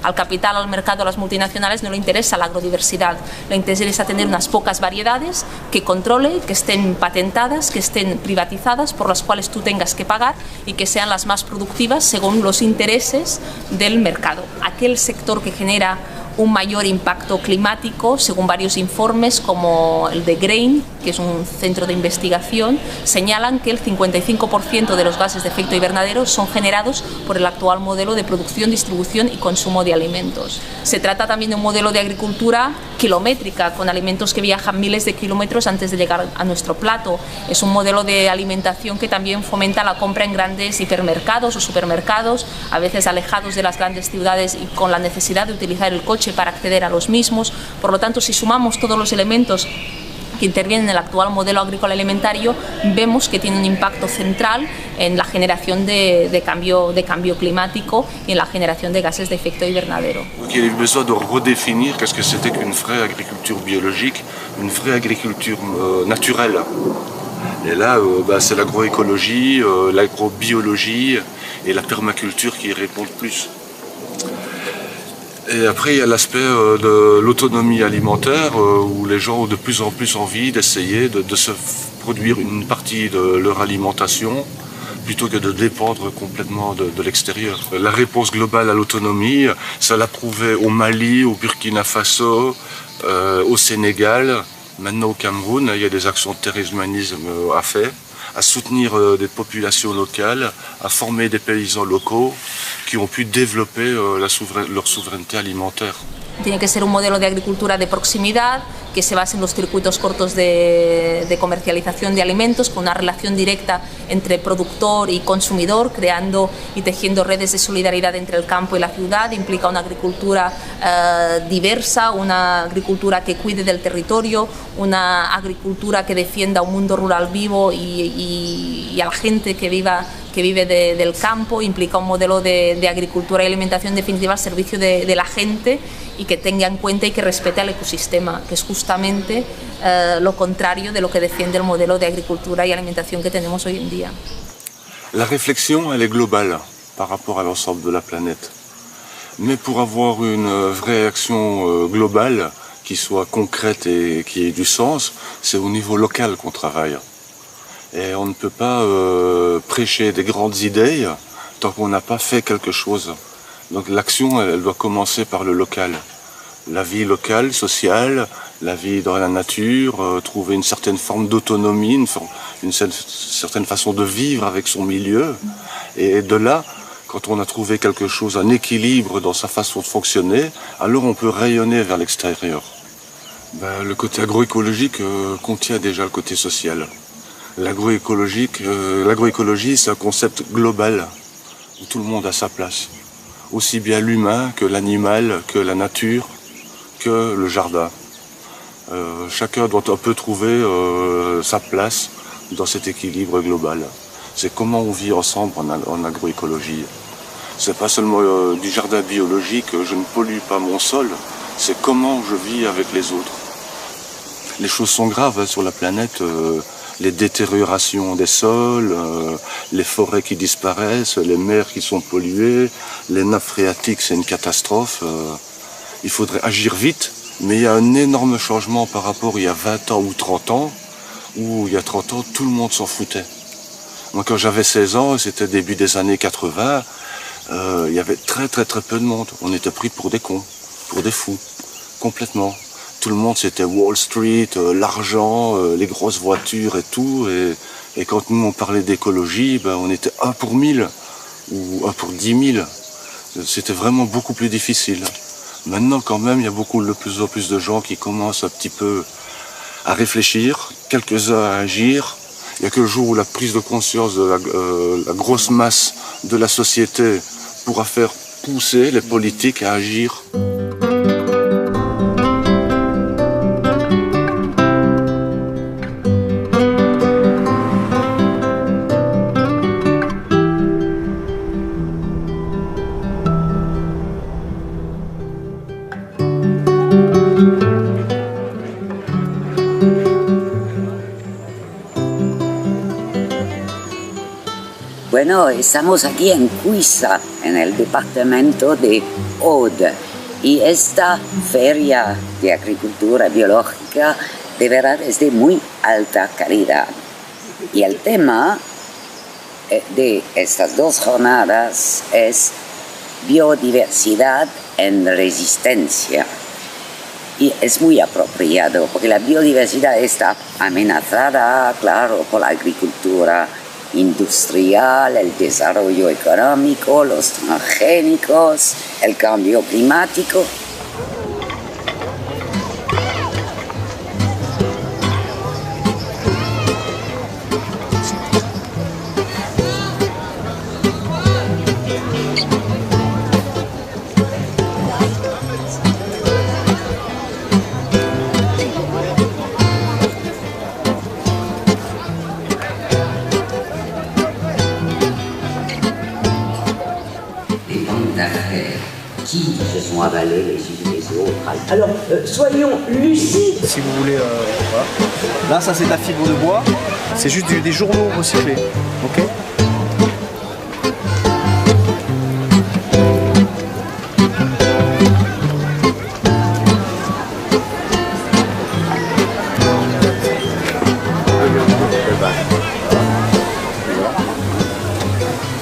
Al capital, al mercado, a las multinacionales no le interesa la agrodiversidad, le interesa tener unas pocas variedades que controle, que estén patentadas, que estén privatizadas, por las cuales tú tengas que pagar y que sean las más productivas según los intereses del mercado. Aquel sector que genera un mayor impacto climático, según varios informes como el de Grain, que es un centro de investigación, señalan que el 55% de los gases de efecto invernadero son generados por el actual modelo de producción, distribución y consumo de alimentos. Se trata también de un modelo de agricultura kilométrica, con alimentos que viajan miles de kilómetros antes de llegar a nuestro plato. Es un modelo de alimentación que también fomenta la compra en grandes hipermercados o supermercados, a veces alejados de las grandes ciudades y con la necesidad de utilizar el coche para acceder a los mismos. Por lo tanto, si sumamos todos los elementos que intervienen en el actual modelo agrícola alimentario, vemos que tiene un impacto central en la generación de cambio climático y en la generación de gases de efecto invernadero. Il y a eu besoin de redéfinir qu'est-ce que c'était qu'une vraie agriculture biologique, une vraie agriculture naturelle. Et là, c'est l'agroécologie, l'agrobiologie et la permaculture qui y répondent plus. Et après, il y a l'aspect de l'autonomie alimentaire où les gens ont de plus en plus envie d'essayer de se produire une partie de leur alimentation plutôt que de dépendre complètement de l'extérieur. La réponse globale à l'autonomie, ça l'a prouvé au Mali, au Burkina Faso, au Sénégal, maintenant au Cameroun. Il y a des actions de terrorisme à faire, à soutenir des populations locales, à former des paysans locaux qui ont pu développer leur souveraineté alimentaire. Tiene que ser un modelo de agricultura de proximidad que se base en los circuitos cortos de comercialización de alimentos, con una relación directa entre productor y consumidor, creando y tejiendo redes de solidaridad entre el campo y la ciudad. Implica una agricultura diversa, una agricultura que cuide del territorio, una agricultura que defienda un mundo rural vivo y a la gente que vive del campo. Implica un modelo de agricultura y alimentación en definitiva al servicio de la gente y que tenga en cuenta y que respete al ecosistema, que es justamente lo contrario de lo que defiende el modelo de agricultura y alimentación que tenemos hoy en día. La réflexion, elle est globale par rapport à l'ensemble de la planète. Mais pour avoir une vraie action globale, qui soit concrète et qui ait du sens, c'est au niveau local qu'on travaille. Et on ne peut pas prêcher des grandes idées tant qu'on n'a pas fait quelque chose. Donc l'action, elle doit commencer par le local. La vie locale, sociale, la vie dans la nature, trouver une certaine forme d'autonomie, une certaine façon de vivre avec son milieu. Et de là, quand on a trouvé quelque chose, un équilibre dans sa façon de fonctionner, alors on peut rayonner vers l'extérieur. Le côté agroécologique contient déjà le côté social. L'agroécologie, c'est un concept global où tout le monde a sa place. Aussi bien l'humain que l'animal, que la nature, que le jardin. Chacun doit un peu trouver sa place dans cet équilibre global. C'est comment on vit ensemble en agroécologie. C'est pas seulement du jardin biologique, je ne pollue pas mon sol, c'est comment je vis avec les autres. Les choses sont graves sur la planète, les détériorations des sols, les forêts qui disparaissent, les mers qui sont polluées, les nappes phréatiques, c'est une catastrophe. Il faudrait agir vite, mais il y a un énorme changement par rapport à il y a 20 ans ou 30 ans, où il y a 30 ans, tout le monde s'en foutait. Moi, quand j'avais 16 ans, c'était début des années 80, il y avait très peu de monde. On était pris pour des cons, pour des fous, complètement. Tout le monde, c'était Wall Street, l'argent, les grosses voitures et tout. Et quand nous, on parlait d'écologie, on était 1 pour 1000 ou 1 pour 10 000. C'était vraiment beaucoup plus difficile. Maintenant, quand même, il y a de plus en plus de gens qui commencent un petit peu à réfléchir, quelques-uns à agir. Il n'y a que le jour où la prise de conscience de la grosse masse de la société pourra faire pousser les politiques à agir. Bueno, estamos aquí en Cuisa, en el departamento de Aude, y esta feria de agricultura biológica de verdad es de muy alta calidad. Y el tema de estas dos jornadas es biodiversidad en resistencia. Y es muy apropiado, porque la biodiversidad está amenazada, claro, por la agricultura industrial, el desarrollo económico, los transgénicos, el cambio climático. Qui se sont avalés les uns les autres. Alors, soyons lucides. Si vous voulez, voilà. Là, ça c'est de la fibre de bois. C'est juste des journaux recyclés. Ok ?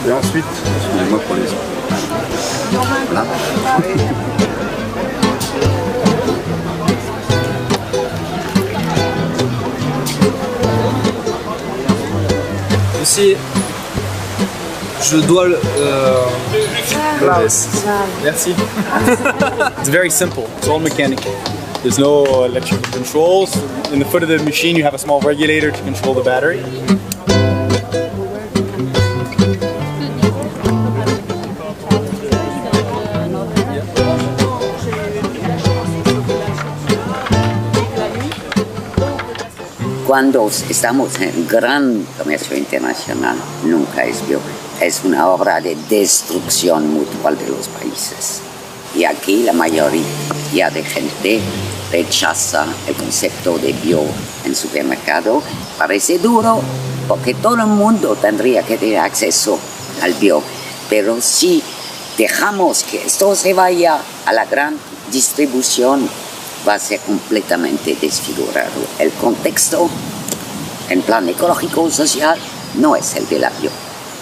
Et ensuite, excusez-moi pour les... Voilà. Ici, je dois le... Merci. It's very simple. It's all mechanical. There's no electrical controls. In the foot of the machine, you have a small regulator to control the battery. Cuando estamos en gran comercio internacional, nunca es bio. Es una obra de destrucción mutual de los países. Y aquí la mayoría de gente rechaza el concepto de bio en supermercado. Parece duro porque todo el mundo tendría que tener acceso al bio. Pero si dejamos que esto se vaya a la gran distribución, va a ser completamente desfigurado. El contexto, en plan ecológico o social, no es el de la bio.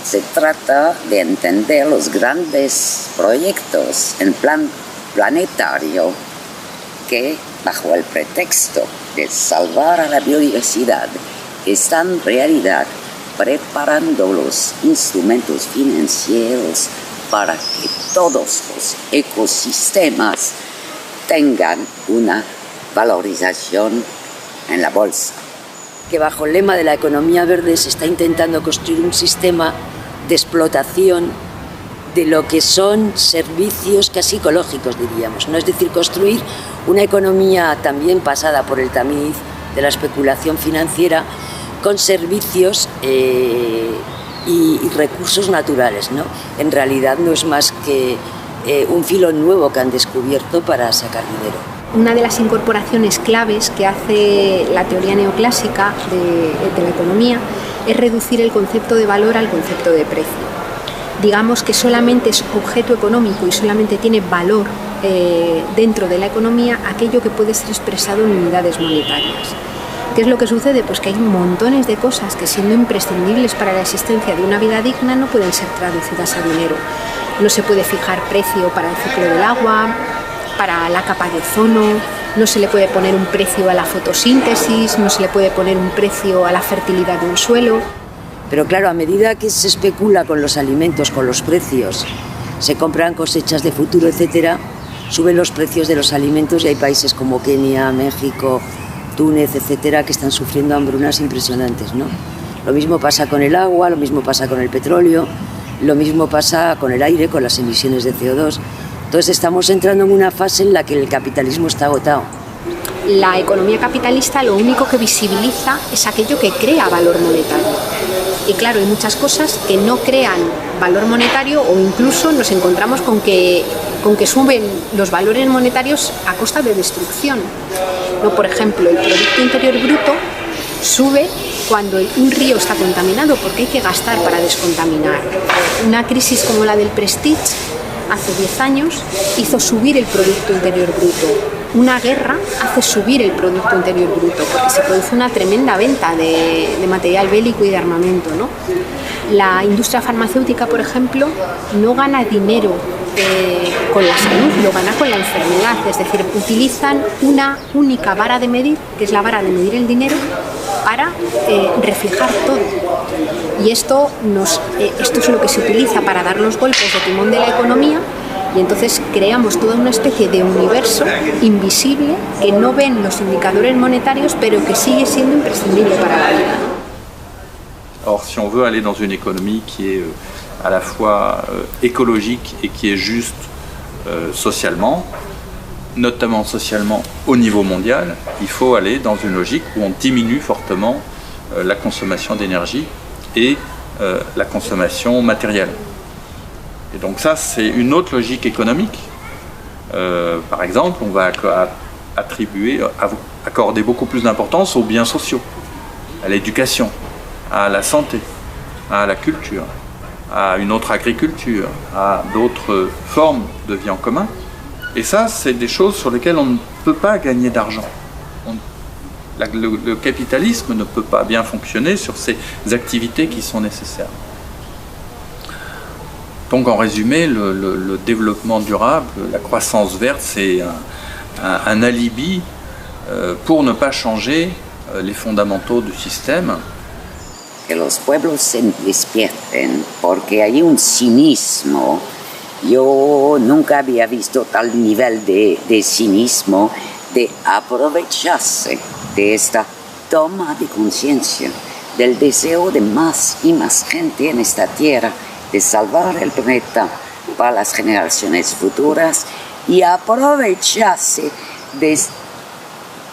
Se trata de entender los grandes proyectos en plan planetario que, bajo el pretexto de salvar a la biodiversidad, están en realidad preparando los instrumentos financieros para que todos los ecosistemas tengan una valorización en la bolsa. Que bajo el lema de la economía verde se está intentando construir un sistema de explotación de lo que son servicios casi ecológicos, diríamos, ¿no? Es decir, construir una economía también pasada por el tamiz de la especulación financiera con servicios y recursos naturales, ¿no? En realidad no es más que un filo nuevo que han descubierto para sacar dinero. Una de las incorporaciones claves que hace la teoría neoclásica de la economía es reducir el concepto de valor al concepto de precio. Digamos que solamente es objeto económico y solamente tiene valor dentro de la economía aquello que puede ser expresado en unidades monetarias. ¿Qué es lo que sucede? Pues que hay montones de cosas que, siendo imprescindibles para la existencia de una vida digna, no pueden ser traducidas a dinero. No se puede fijar precio para el ciclo del agua, para la capa de ozono, no se le puede poner un precio a la fotosíntesis, no se le puede poner un precio a la fertilidad de un suelo. Pero claro, a medida que se especula con los alimentos, con los precios, se compran cosechas de futuro, etcétera, suben los precios de los alimentos y hay países como Kenia, México, Túnez, etcétera, que están sufriendo hambrunas impresionantes, ¿no? Lo mismo pasa con el agua, lo mismo pasa con el petróleo, lo mismo pasa con el aire, con las emisiones de CO2. Entonces estamos entrando en una fase en la que el capitalismo está agotado. La economía capitalista lo único que visibiliza es aquello que crea valor monetario. Y claro, hay muchas cosas que no crean valor monetario o incluso nos encontramos con que suben los valores monetarios a costa de destrucción. ¿No? Por ejemplo, el Producto Interior Bruto sube cuando un río está contaminado porque hay que gastar para descontaminar. Una crisis como la del Prestige hace 10 años hizo subir el Producto Interior Bruto. Una guerra hace subir el Producto Interior Bruto porque se produce una tremenda venta de material bélico y de armamento, ¿no? La industria farmacéutica, por ejemplo, no gana dinero con la salud, lo gana con la enfermedad, es decir, utilizan una única vara de medir, que es la vara de medir el dinero, para reflejar todo. Y esto es lo que se utiliza para dar los golpes de timón de la economía. Y entonces creamos toda una especie de universo invisible que no ven los indicadores monetarios, pero que sigue siendo imprescindible para la vida. Or, si on veut aller dans une économie qui est à la fois écologique et qui est juste socialement, notamment socialement au niveau mondial, il faut aller dans une logique où on diminue fortement la consommation d'énergie et la consommation matérielle. Et donc ça, c'est une autre logique économique. Par exemple, on va accorder beaucoup plus d'importance aux biens sociaux, à l'éducation, à la santé, à la culture, à une autre agriculture, à d'autres formes de vie en commun. Et ça, c'est des choses sur lesquelles on ne peut pas gagner d'argent. Le capitalisme ne peut pas bien fonctionner sur ces activités qui sont nécessaires. Donc en résumé, le développement durable, la croissance verte, c'est un alibi pour ne pas changer les fondamentaux du système. Que los pueblos se despierten porque hay un cinismo. Yo nunca había visto tal nivel de cinismo, de aprovecharse de esta toma de conciencia, del deseo de más y más gente en esta tierra, de salvar el planeta para las generaciones futuras y aprovecharse de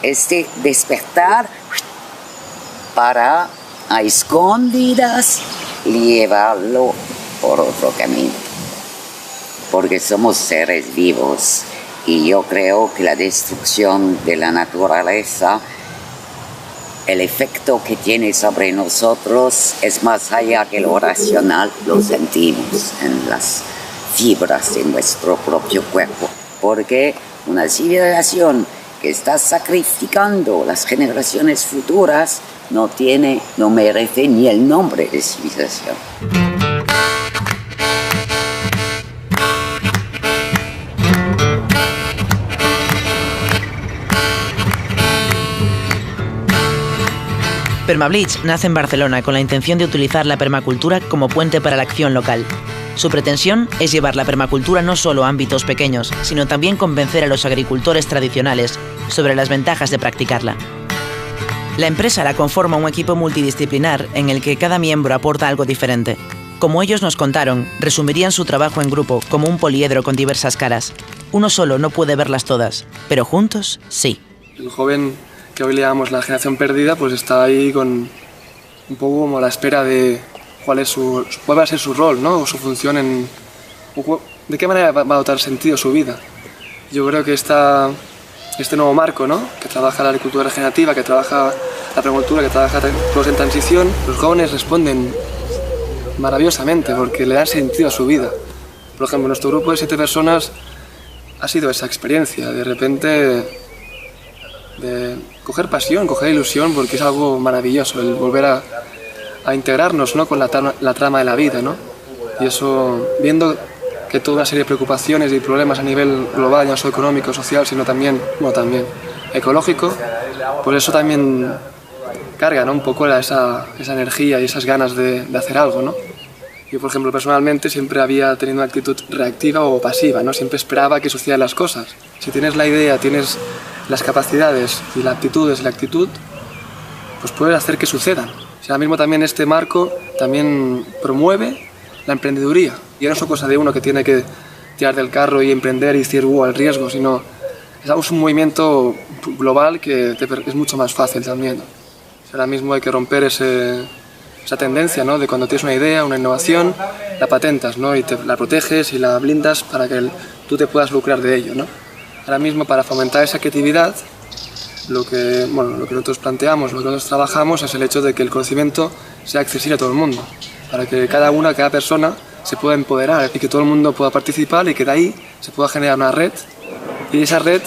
este despertar para a escondidas llevarlo por otro camino. Porque somos seres vivos y yo creo que la destrucción de la naturaleza, el efecto que tiene sobre nosotros es más allá que lo racional, lo sentimos en las fibras de nuestro propio cuerpo. Porque una civilización que está sacrificando las generaciones futuras no merece ni el nombre de civilización. Permableach nace en Barcelona con la intención de utilizar la permacultura como puente para la acción local. Su pretensión es llevar la permacultura no solo a ámbitos pequeños, sino también convencer a los agricultores tradicionales sobre las ventajas de practicarla. La empresa la conforma un equipo multidisciplinar en el que cada miembro aporta algo diferente. Como ellos nos contaron, resumirían su trabajo en grupo como un poliedro con diversas caras. Uno solo no puede verlas todas, pero juntos sí. El joven que hoy le llamamos la generación perdida, pues está ahí con un poco como a la espera de cuál va a ser su rol, ¿no? O su función de qué manera va a dotar sentido su vida. Yo creo que este nuevo marco, ¿no? Que trabaja la agricultura regenerativa, que trabaja la permacultura, que trabaja todos en transición, los jóvenes responden maravillosamente porque le dan sentido a su vida. Por ejemplo, nuestro grupo de 7 personas ha sido esa experiencia, de repente de coger pasión, coger ilusión, porque es algo maravilloso el volver a integrarnos, ¿no? Con la trama de la vida, ¿no? Y eso, viendo que toda una serie de preocupaciones y problemas a nivel global, no solo económico, social, sino también ecológico, pues eso también carga, ¿no? Un poco esa energía y esas ganas de hacer algo, ¿no? Yo, por ejemplo, personalmente siempre había tenido una actitud reactiva o pasiva, ¿no? Siempre esperaba que sucedieran las cosas. Si tienes la idea, tienes las capacidades y la actitud es la actitud, pues puedes hacer que sucedan. Ahora mismo también este marco también promueve la emprendeduría. Y no es una cosa de uno que tiene que tirar del carro y emprender y decir al riesgo, sino es un movimiento global que es mucho más fácil también. Ahora mismo hay que romper esa tendencia, ¿no? De cuando tienes una idea, una innovación, la patentas, ¿no? Y la proteges y la blindas para que tú te puedas lucrar de ello, ¿no? Ahora mismo, para fomentar esa creatividad, lo que nosotros planteamos, lo que nosotros trabajamos es el hecho de que el conocimiento sea accesible a todo el mundo, para que cada persona se pueda empoderar y que todo el mundo pueda participar y que de ahí se pueda generar una red y esa red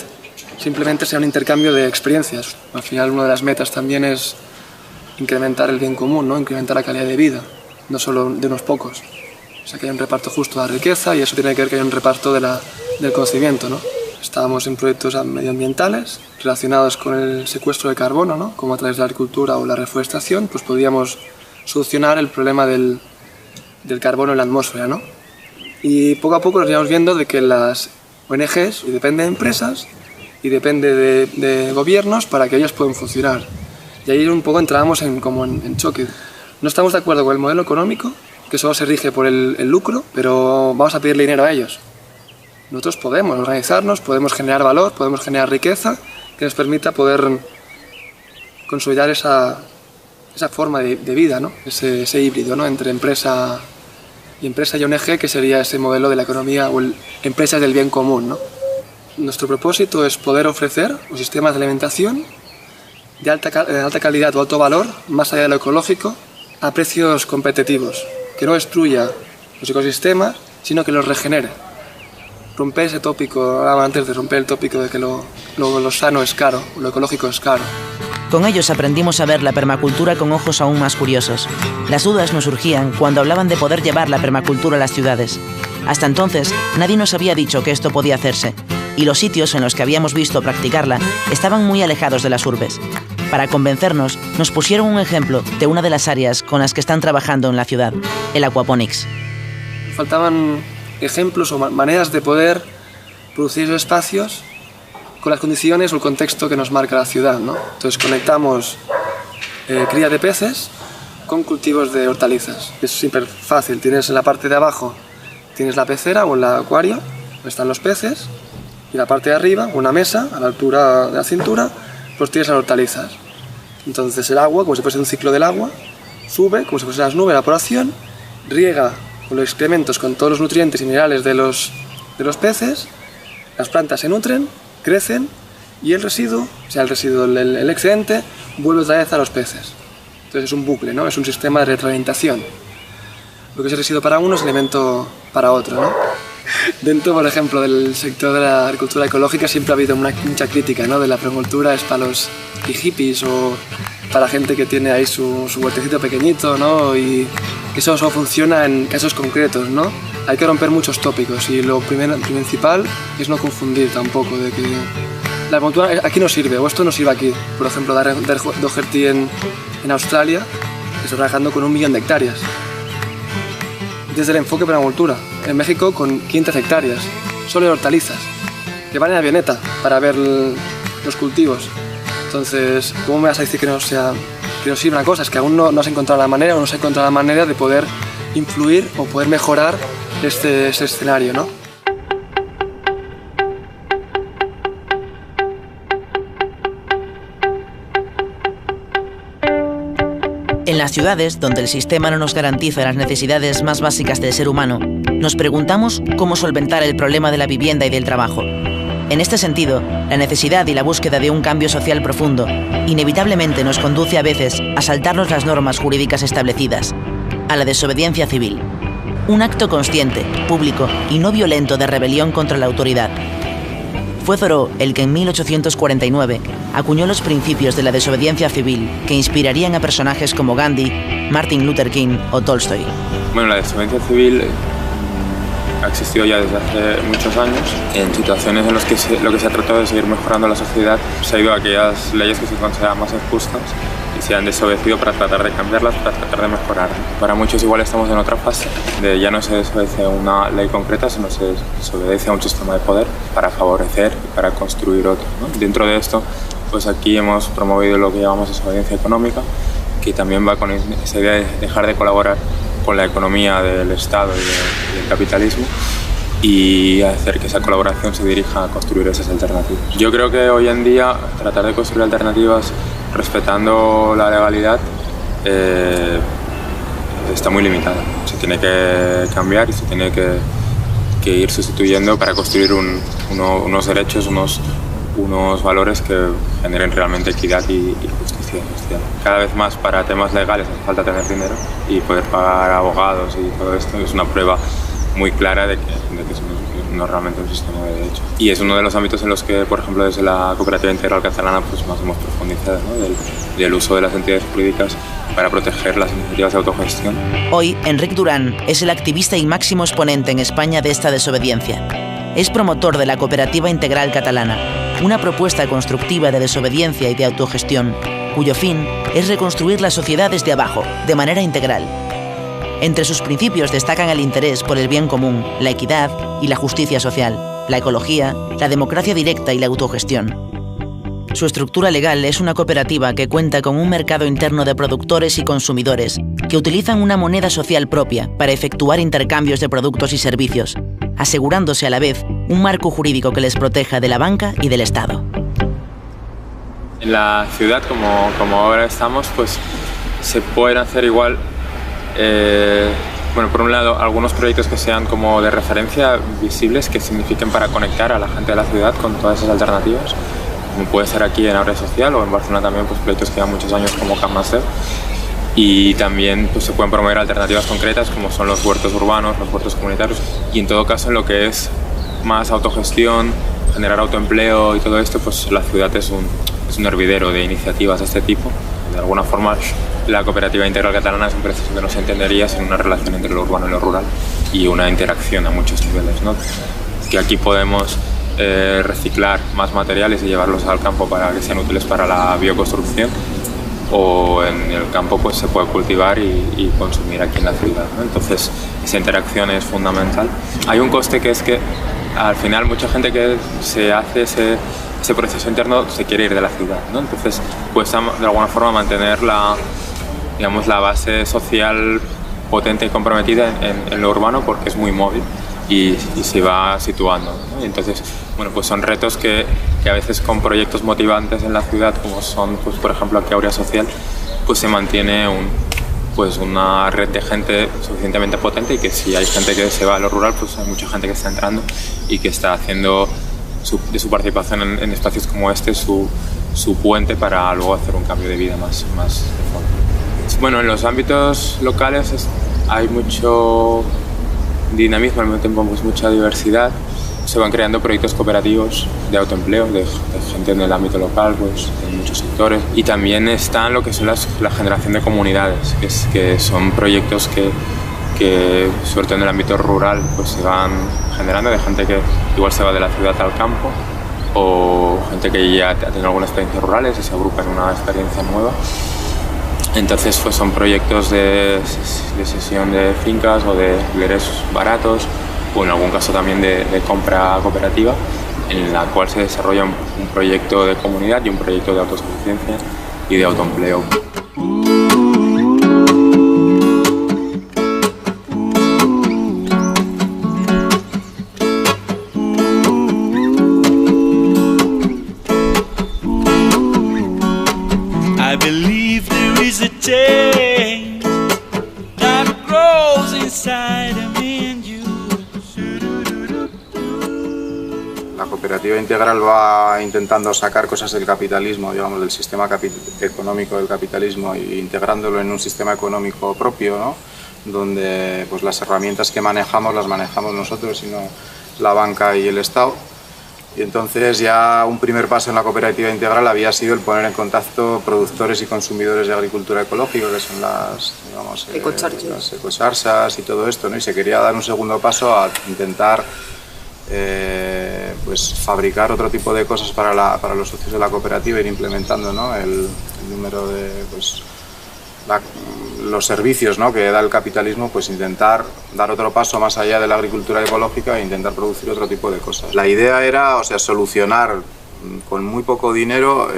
simplemente sea un intercambio de experiencias. Al final, una de las metas también es incrementar el bien común, ¿no? Incrementar la calidad de vida, no solo de unos pocos. O sea, que hay un reparto justo de la riqueza y eso tiene que ver que hay un reparto del conocimiento, ¿no? Estábamos en proyectos medioambientales relacionados con el secuestro de carbono, ¿no? Como a través de la agricultura o la reforestación, pues podíamos solucionar el problema del carbono en la atmósfera, ¿no? Y poco a poco nos íbamos viendo de que las ONGs, y depende de empresas, y depende de gobiernos para que ellos puedan funcionar. Y ahí un poco entrábamos en choque. No estamos de acuerdo con el modelo económico, que solo se rige por el lucro, pero vamos a pedirle dinero a ellos. Nosotros podemos organizarnos, podemos generar valor, podemos generar riqueza que nos permita poder consolidar esa forma de vida, ¿no? Ese híbrido, ¿no? Entre empresa y ONG, que sería ese modelo de la economía o empresas del bien común, ¿no? Nuestro propósito es poder ofrecer un sistema de alimentación de alta calidad o alto valor, más allá de lo ecológico, a precios competitivos, que no destruya los ecosistemas, sino que los regenere. Romper ese tópico, hablaba antes de romper el tópico de que lo sano es caro, lo ecológico es caro. Con ellos aprendimos a ver la permacultura con ojos aún más curiosos. Las dudas nos surgían cuando hablaban de poder llevar la permacultura a las ciudades. Hasta entonces, nadie nos había dicho que esto podía hacerse, y los sitios en los que habíamos visto practicarla estaban muy alejados de las urbes. Para convencernos, nos pusieron un ejemplo de una de las áreas con las que están trabajando en la ciudad, el aquaponics. Faltaban ejemplos o maneras de poder producir esos espacios con las condiciones o el contexto que nos marca la ciudad, ¿no? Entonces conectamos cría de peces con cultivos de hortalizas. Es súper fácil, tienes en la parte de abajo tienes la pecera o el acuario, donde están los peces, y en la parte de arriba, una mesa a la altura de la cintura, pues tienes las hortalizas. Entonces el agua, como si fuese un ciclo del agua, sube, como si fuese las nubes, evaporación, riega con los excrementos, con todos los nutrientes y minerales de los peces, las plantas se nutren, crecen y el residuo, el excedente, vuelve otra vez a los peces. Entonces es un bucle, ¿no? Es un sistema de retroalimentación. Lo que es el residuo para uno es alimento para otro, ¿no? Dentro, por ejemplo, del sector de la agricultura ecológica siempre ha habido mucha crítica, ¿no? De la permacultura es para los hippies o para gente que tiene ahí su huertecito pequeñito, ¿no? Y que eso solo funciona en casos concretos, ¿no? Hay que romper muchos tópicos y lo principal es no confundir tampoco de que la permacultura aquí no sirve o esto no sirve aquí. Por ejemplo, Doherty en Australia está trabajando con 1 millón de hectáreas. Desde el enfoque permacultura, en México con 500 hectáreas, solo de hortalizas, que van en avioneta para ver los cultivos. Entonces, ¿cómo me vas a decir que no sirve una cosa? Es que aún no has encontrado la manera o no se ha encontrado la manera de poder influir o poder mejorar ese escenario, ¿no? En las ciudades, donde el sistema no nos garantiza las necesidades más básicas del ser humano, nos preguntamos cómo solventar el problema de la vivienda y del trabajo. En este sentido, la necesidad y la búsqueda de un cambio social profundo inevitablemente nos conduce a veces a saltarnos las normas jurídicas establecidas, a la desobediencia civil. Un acto consciente, público y no violento de rebelión contra la autoridad. Fue Thoreau el que en 1849 acuñó los principios de la desobediencia civil que inspirarían a personajes como Gandhi, Martin Luther King o Tolstoy. Bueno, la desobediencia civil ha existido ya desde hace muchos años. En situaciones en las que lo que se ha tratado de seguir mejorando la sociedad, se ha ido a aquellas leyes que se consideran más injustas y se han desobedecido para tratar de cambiarlas, para tratar de mejorar. Para muchos igual estamos en otra fase, de ya no se desobedece a una ley concreta, sino se desobedece a un sistema de poder para favorecer y para construir otro, ¿no? Dentro de esto, pues aquí hemos promovido lo que llamamos desobediencia económica, que también va con esa idea de dejar de colaborar con la economía del Estado y del capitalismo y hacer que esa colaboración se dirija a construir esas alternativas. Yo creo que hoy en día tratar de construir alternativas respetando la legalidad está muy limitada. Se tiene que cambiar y se tiene que ir sustituyendo para construir unos derechos, unos valores que generen realmente equidad y justicia social. Cada vez más para temas legales hace falta tener dinero y poder pagar abogados y todo esto es una prueba muy clara de que no es realmente un sistema de derecho. Y es uno de los ámbitos en los que, por ejemplo, desde la Cooperativa Integral Catalana pues más hemos profundizado, ¿no? del uso de las entidades jurídicas para proteger las iniciativas de autogestión. Hoy, Enric Duran es el activista y máximo exponente en España de esta desobediencia. Es promotor de la Cooperativa Integral Catalana, una propuesta constructiva de desobediencia y de autogestión, cuyo fin es reconstruir la sociedad desde abajo, de manera integral. Entre sus principios destacan el interés por el bien común, la equidad y la justicia social, la ecología, la democracia directa y la autogestión. Su estructura legal es una cooperativa que cuenta con un mercado interno de productores y consumidores que utilizan una moneda social propia para efectuar intercambios de productos y servicios, asegurándose a la vez un marco jurídico que les proteja de la banca y del Estado. En la ciudad, como ahora estamos, pues se pueden hacer igual, bueno, por un lado, algunos proyectos que sean como de referencia, visibles, que signifiquen para conectar a la gente de la ciudad con todas esas alternativas, como puede ser aquí en Áurea Social o en Barcelona también, pues proyectos que llevan muchos años como Camp Master. Y también pues, se pueden promover alternativas concretas como son los huertos urbanos, los huertos comunitarios y en todo caso en lo que es más autogestión, generar autoempleo y todo esto, pues la ciudad es un hervidero de iniciativas de este tipo. De alguna forma la Cooperativa Integral Catalana es un proceso que no se entendería sin una relación entre lo urbano y lo rural y una interacción a muchos niveles, ¿no? Que aquí podemos reciclar más materiales y llevarlos al campo para que sean útiles para la bioconstrucción, o en el campo pues se puede cultivar y consumir aquí en la ciudad, ¿no? Entonces esa interacción es fundamental. Hay un coste que es que al final mucha gente que se hace ese proceso interno se quiere ir de la ciudad, ¿no? Entonces cuesta de alguna forma mantener la base social potente y comprometida en lo urbano porque es muy móvil y se va situando, ¿no? Y entonces, bueno, pues son retos que a veces con proyectos motivantes en la ciudad, como son, pues, por ejemplo, aquí Áurea Social, pues se mantiene una red de gente suficientemente potente y que si hay gente que se va a lo rural, pues hay mucha gente que está entrando y que está haciendo de su participación en espacios como este su puente para luego hacer un cambio de vida más de fondo. Bueno, en los ámbitos locales hay mucho dinamismo, al mismo tiempo pues mucha diversidad. Se van creando proyectos cooperativos de autoempleo, de gente en el ámbito local, pues en muchos sectores. Y también están lo que son la generación de comunidades, que son proyectos que sobre todo en el ámbito rural pues se van generando, de gente que igual se va de la ciudad al campo o gente que ya ha tenido alguna experiencia rurales y se agrupa en una experiencia nueva. Entonces pues son proyectos de cesión de fincas o de alquileres baratos, o en algún caso también de compra cooperativa, en la cual se desarrolla un proyecto de comunidad y un proyecto de autosuficiencia y de autoempleo. I believe there is a change that grows inside of me and you. La cooperativa integral va intentando sacar cosas del capitalismo, digamos, del sistema económico del capitalismo e integrándolo en un sistema económico propio, ¿no? Donde pues, las herramientas que manejamos las manejamos nosotros y no la banca y el Estado. Y entonces ya un primer paso en la cooperativa integral había sido el poner en contacto productores y consumidores de agricultura ecológica, que son las, digamos, las ecosarsas y todo esto, ¿no? Y se quería dar un segundo paso a intentar pues fabricar otro tipo de cosas para los socios de la cooperativa, ir implementando, ¿no? el número de pues, los servicios, ¿no? que da el capitalismo, pues intentar dar otro paso más allá de la agricultura ecológica e intentar producir otro tipo de cosas. La idea era, o sea, solucionar con muy poco dinero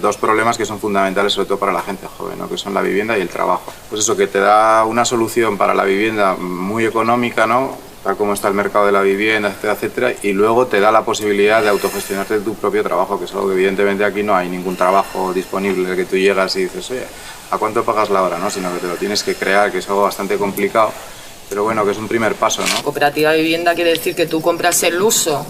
dos problemas que son fundamentales sobre todo para la gente joven, ¿no? que son la vivienda y el trabajo. Pues eso, que te da una solución para la vivienda muy económica, ¿no? tal como está el mercado de la vivienda, etcétera, etcétera, y luego te da la posibilidad de autogestionarte tu propio trabajo, que es algo que evidentemente aquí no hay ningún trabajo disponible de que tú llegas y dices, oye, ¿a cuánto pagas la hora? ¿no? Sino que te lo tienes que crear, que es algo bastante complicado, pero bueno, que es un primer paso, ¿no? Cooperativa de vivienda quiere decir que tú compras el uso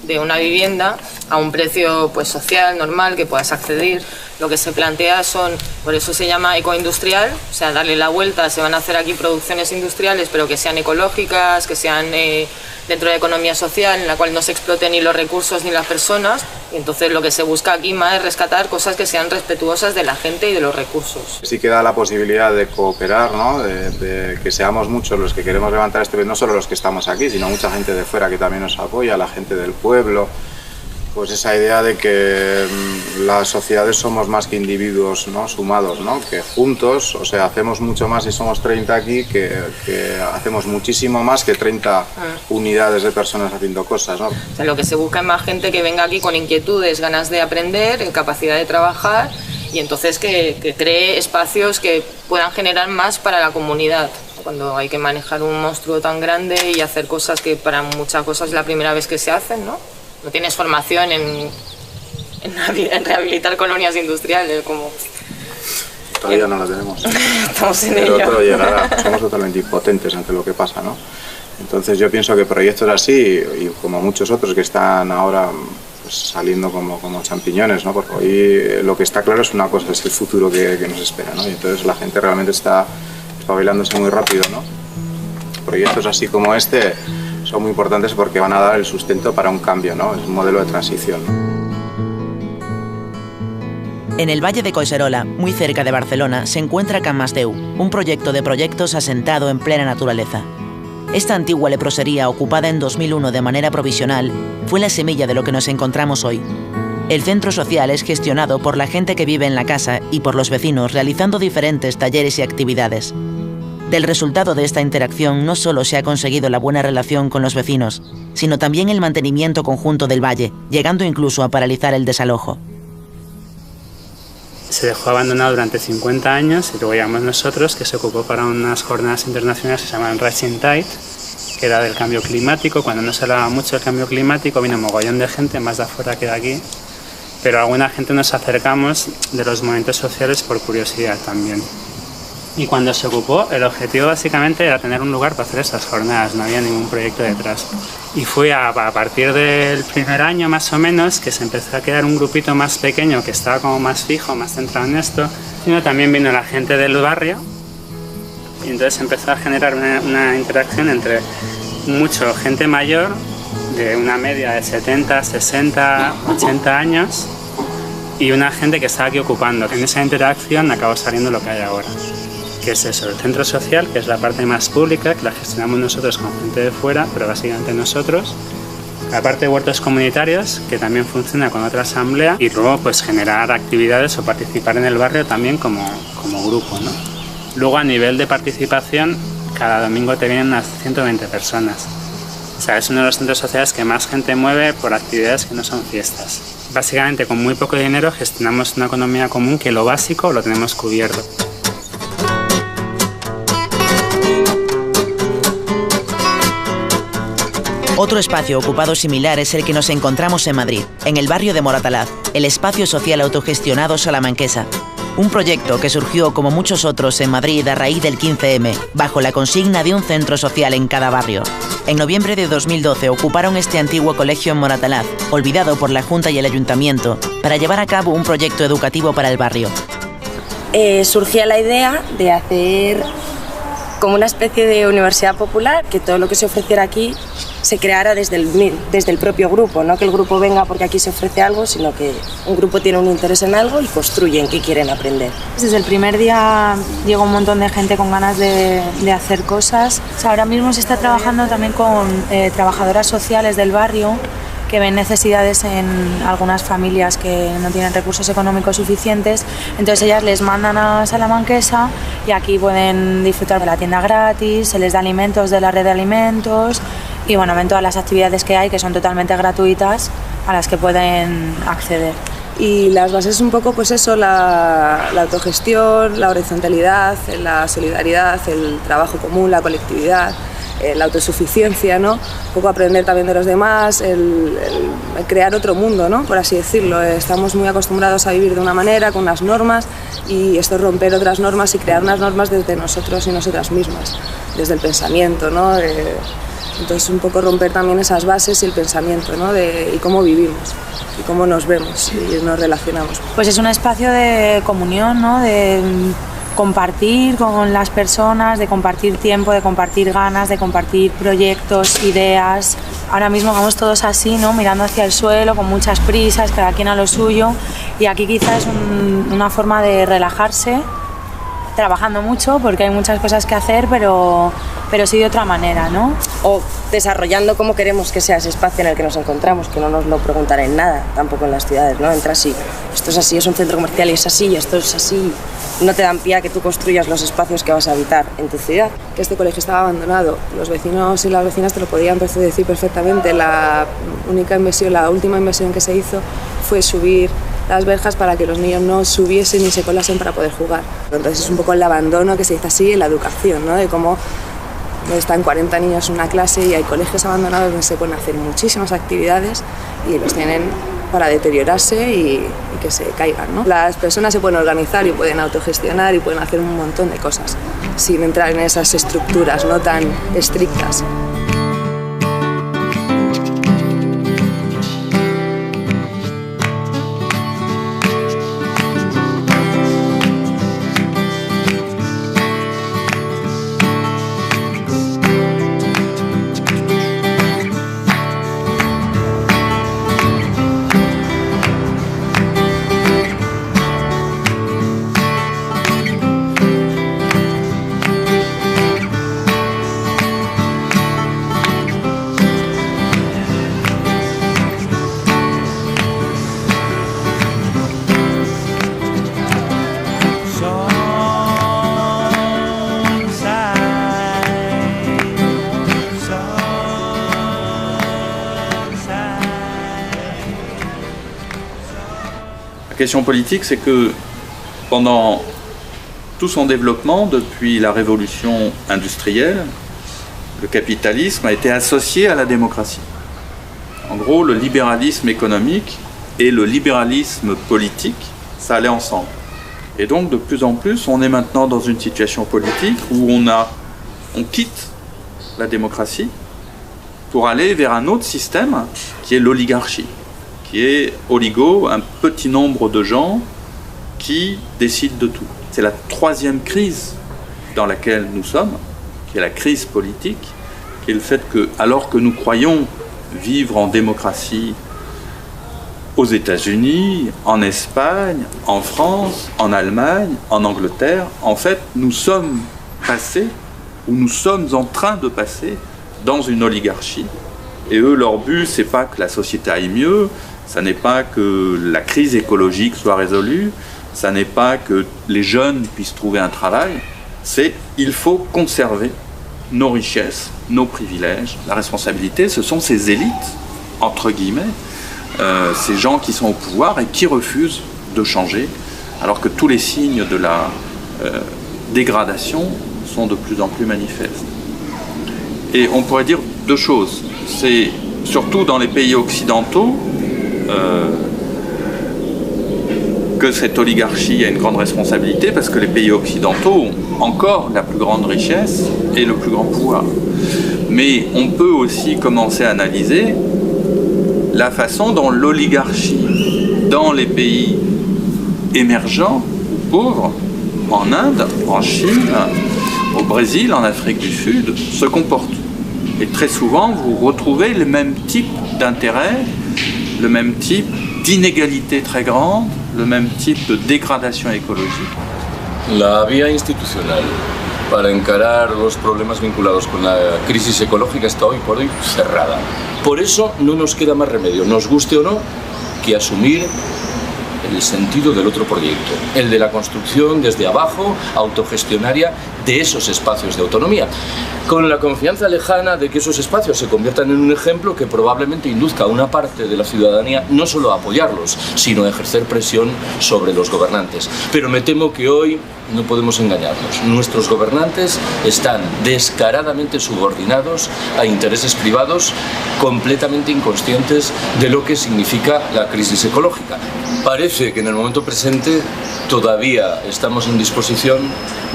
de una vivienda a un precio pues social, normal, que puedas acceder. Lo que se plantea son, por eso se llama ecoindustrial, o sea, darle la vuelta, se van a hacer aquí producciones industriales, pero que sean ecológicas, que sean dentro de la economía social, en la cual no se exploten ni los recursos ni las personas, y entonces lo que se busca aquí más es rescatar cosas que sean respetuosas de la gente y de los recursos. Sí que da la posibilidad de cooperar, ¿no? de que seamos muchos los que queremos levantar este no solo los que estamos aquí, sino mucha gente de fuera que también nos apoya, la gente del pueblo. Pues esa idea de que las sociedades somos más que individuos, ¿no? sumados, ¿no? que juntos, o sea, hacemos mucho más si somos 30 aquí, que hacemos muchísimo más que 30 unidades de personas haciendo cosas. ¿no? O sea, lo que se busca es más gente que venga aquí con inquietudes, ganas de aprender, capacidad de trabajar, y entonces que cree espacios que puedan generar más para la comunidad. Cuando hay que manejar un monstruo tan grande y hacer cosas que para muchas cosas es la primera vez que se hacen, ¿no? No tienes formación en rehabilitar colonias industriales, como... Todavía no la tenemos. Estamos en Pero ello. todo llegará, somos totalmente impotentes ante lo que pasa, ¿no? Entonces yo pienso que proyectos así, y como muchos otros que están ahora pues, saliendo como champiñones, ¿no? Porque hoy lo que está claro es una cosa, es el futuro que nos espera, ¿no? Y entonces la gente realmente está espabilándose muy rápido, ¿no? Proyectos así como este son muy importantes porque van a dar el sustento para un cambio, ¿no? Es un modelo de transición. En el Valle de Collserola, muy cerca de Barcelona, se encuentra Can Masdeu, un proyecto de proyectos asentado en plena naturaleza. Esta antigua leprosería, ocupada en 2001 de manera provisional, fue la semilla de lo que nos encontramos hoy. El centro social es gestionado por la gente que vive en la casa y por los vecinos, realizando diferentes talleres y actividades. Del resultado de esta interacción no solo se ha conseguido la buena relación con los vecinos, sino también el mantenimiento conjunto del valle, llegando incluso a paralizar el desalojo. Se dejó abandonado durante 50 años y luego llegamos nosotros, que se ocupó para unas jornadas internacionales que se llaman Rising Tide, que era del cambio climático. Cuando no se hablaba mucho del cambio climático vino mogollón de gente, más de afuera que de aquí, pero alguna gente nos acercamos de los movimientos sociales por curiosidad también. Y cuando se ocupó, el objetivo básicamente era tener un lugar para hacer esas jornadas, no había ningún proyecto detrás. Y fue a partir del primer año más o menos que se empezó a quedar un grupito más pequeño que estaba como más fijo, más centrado en esto. Y también vino la gente del barrio y entonces empezó a generar una interacción entre mucho gente mayor, de una media de 70, 60, 80 años, y una gente que estaba aquí ocupando. En esa interacción acabó saliendo lo que hay ahora, que es eso, el centro social, que es la parte más pública, que la gestionamos nosotros con gente de fuera, pero básicamente nosotros. La parte de huertos comunitarios, que también funciona con otra asamblea, y luego pues generar actividades o participar en el barrio también como grupo, ¿no? Luego a nivel de participación, cada domingo te vienen unas 120 personas. O sea, es uno de los centros sociales que más gente mueve por actividades que no son fiestas. Básicamente con muy poco dinero gestionamos una economía común que lo básico lo tenemos cubierto. Otro espacio ocupado similar es el que nos encontramos en Madrid, en el barrio de Moratalaz, el espacio social autogestionado salamanquesa. Un proyecto que surgió, como muchos otros en Madrid, a raíz del 15M, bajo la consigna de un centro social en cada barrio. En noviembre de 2012 ocuparon este antiguo colegio en Moratalaz, olvidado por la Junta y el Ayuntamiento, para llevar a cabo un proyecto educativo para el barrio. Surgía la idea de hacer como una especie de universidad popular, que todo lo que se ofreciera aquí se creara desde el propio grupo, no que el grupo venga porque aquí se ofrece algo, sino que un grupo tiene un interés en algo y construyen qué quieren aprender. Desde el primer día llegó un montón de gente con ganas de hacer cosas. O sea, ahora mismo se está trabajando también con trabajadoras sociales del barrio que ven necesidades en algunas familias que no tienen recursos económicos suficientes, entonces ellas les mandan a Salamanquesa y aquí pueden disfrutar de la tienda gratis, se les da alimentos de la red de alimentos y bueno, ven todas las actividades que hay que son totalmente gratuitas a las que pueden acceder. Y las bases un poco pues eso, la autogestión, la horizontalidad, la solidaridad, el trabajo común, la colectividad, la autosuficiencia, ¿no? Un poco aprender también de los demás, el crear otro mundo, ¿no? Por así decirlo. Estamos muy acostumbrados a vivir de una manera, con unas normas, y esto es romper otras normas y crear unas normas desde nosotros y nosotras mismas, desde el pensamiento, ¿no? Entonces un poco romper también esas bases y el pensamiento, ¿no? Y cómo vivimos y cómo nos vemos y nos relacionamos. Pues es un espacio de comunión, ¿no? De compartir con las personas, de compartir tiempo, de compartir ganas, de compartir proyectos, ideas. Ahora mismo vamos todos así, ¿no? Mirando hacia el suelo, con muchas prisas, cada quien a lo suyo, y aquí quizás es una forma de relajarse, trabajando mucho porque hay muchas cosas que hacer, pero sí de otra manera, ¿no? O desarrollando cómo queremos que sea ese espacio en el que nos encontramos, que no nos lo preguntará en nada, tampoco en las ciudades, ¿no? Entras y esto es así, es un centro comercial y es así, y esto es así. No te dan pie a que tú construyas los espacios que vas a habitar en tu ciudad. Que este colegio estaba abandonado, los vecinos y las vecinas te lo podían decir perfectamente. La última inversión que se hizo fue subir las verjas para que los niños no subiesen ni se colasen para poder jugar. Entonces es un poco el abandono que se dice así en la educación, ¿no? De cómo están 40 niños en una clase y hay colegios abandonados donde se pueden hacer muchísimas actividades y los tienen para deteriorarse y que se caigan, ¿no? Las personas se pueden organizar y pueden autogestionar y pueden hacer un montón de cosas sin entrar en esas estructuras no tan estrictas. La question politique, c'est que pendant tout son développement, depuis la révolution industrielle, le capitalisme a été associé à la démocratie. En gros, le libéralisme économique et le libéralisme politique, ça allait ensemble. Et donc, de plus en plus, on est maintenant dans une situation politique où on quitte la démocratie pour aller vers un autre système qui est l'oligarchie, qui est oligo, un petit nombre de gens qui décident de tout. C'est la troisième crise dans laquelle nous sommes, qui est la crise politique, qui est le fait que, alors que nous croyons vivre en démocratie aux États-Unis, en Espagne, en France, en Allemagne, en Angleterre, en fait, nous sommes passés, ou nous sommes en train de passer, dans une oligarchie. Et eux, leur but, c'est pas que la société aille mieux, ça n'est pas que la crise écologique soit résolue, ça n'est pas que les jeunes puissent trouver un travail, c'est il faut conserver nos richesses, nos privilèges. La responsabilité, ce sont ces élites, entre guillemets, ces gens qui sont au pouvoir et qui refusent de changer, alors que tous les signes de la dégradation sont de plus en plus manifestes. Et on pourrait dire deux choses. C'est surtout dans les pays occidentaux que cette oligarchie a une grande responsabilité, parce que les pays occidentaux ont encore la plus grande richesse et le plus grand pouvoir. Mais on peut aussi commencer à analyser la façon dont l'oligarchie dans les pays émergents ou pauvres, en Inde, en Chine, au Brésil, en Afrique du Sud, se comporte. Et très souvent, vous retrouvez le même type d'intérêt, le même type d'inégalité très grande, le même type de dégradation écologique. La vía institucional para encarar los problemas vinculados con la crisis ecológica está hoy por hoy cerrada. Por eso no nos queda más remedio, nos guste o no, que asumir el sentido del otro proyecto, el de la construcción desde abajo, autogestionaria, de esos espacios de autonomía, con la confianza lejana de que esos espacios se conviertan en un ejemplo que probablemente induzca a una parte de la ciudadanía no solo a apoyarlos, sino a ejercer presión sobre los gobernantes. Pero me temo que hoy no podemos engañarnos. Nuestros gobernantes están descaradamente subordinados a intereses privados, completamente inconscientes de lo que significa la crisis ecológica. Parece que en el momento presente todavía estamos en disposición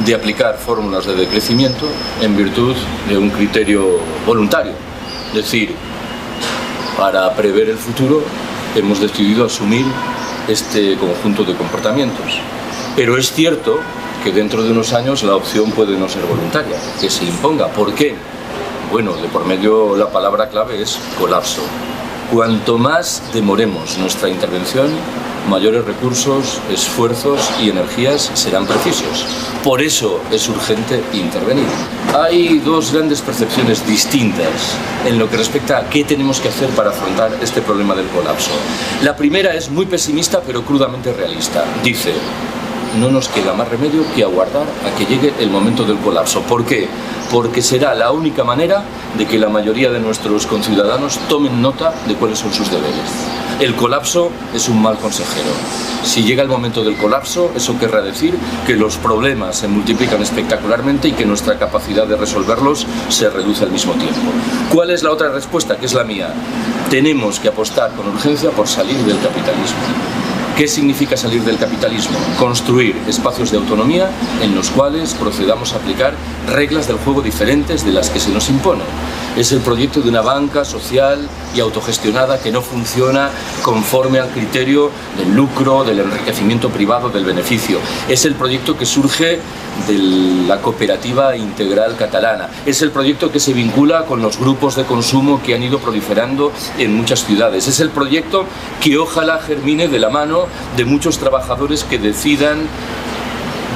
de aplicar fórmulas de decrecimiento en virtud de un criterio voluntario. Es decir, para prever el futuro hemos decidido asumir este conjunto de comportamientos. Pero es cierto que dentro de unos años la opción puede no ser voluntaria, que se imponga. ¿Por qué? Bueno, de por medio la palabra clave es colapso. Cuanto más demoremos nuestra intervención, mayores recursos, esfuerzos y energías serán precisos. Por eso es urgente intervenir. Hay dos grandes percepciones distintas en lo que respecta a qué tenemos que hacer para afrontar este problema del colapso. La primera es muy pesimista pero crudamente realista. Dice: no nos queda más remedio que aguardar a que llegue el momento del colapso. ¿Por qué? Porque será la única manera de que la mayoría de nuestros conciudadanos tomen nota de cuáles son sus deberes. El colapso es un mal consejero. Si llega el momento del colapso, eso querrá decir que los problemas se multiplican espectacularmente y que nuestra capacidad de resolverlos se reduce al mismo tiempo. ¿Cuál es la otra respuesta? Que es la mía. Tenemos que apostar con urgencia por salir del capitalismo. ¿Qué significa salir del capitalismo? Construir espacios de autonomía en los cuales procedamos a aplicar reglas del juego diferentes de las que se nos imponen. Es el proyecto de una banca social y autogestionada que no funciona conforme al criterio del lucro, del enriquecimiento privado, del beneficio. Es el proyecto que surge de la cooperativa integral catalana. Es el proyecto que se vincula con los grupos de consumo que han ido proliferando en muchas ciudades. Es el proyecto que ojalá germine de la mano de muchos trabajadores que decidan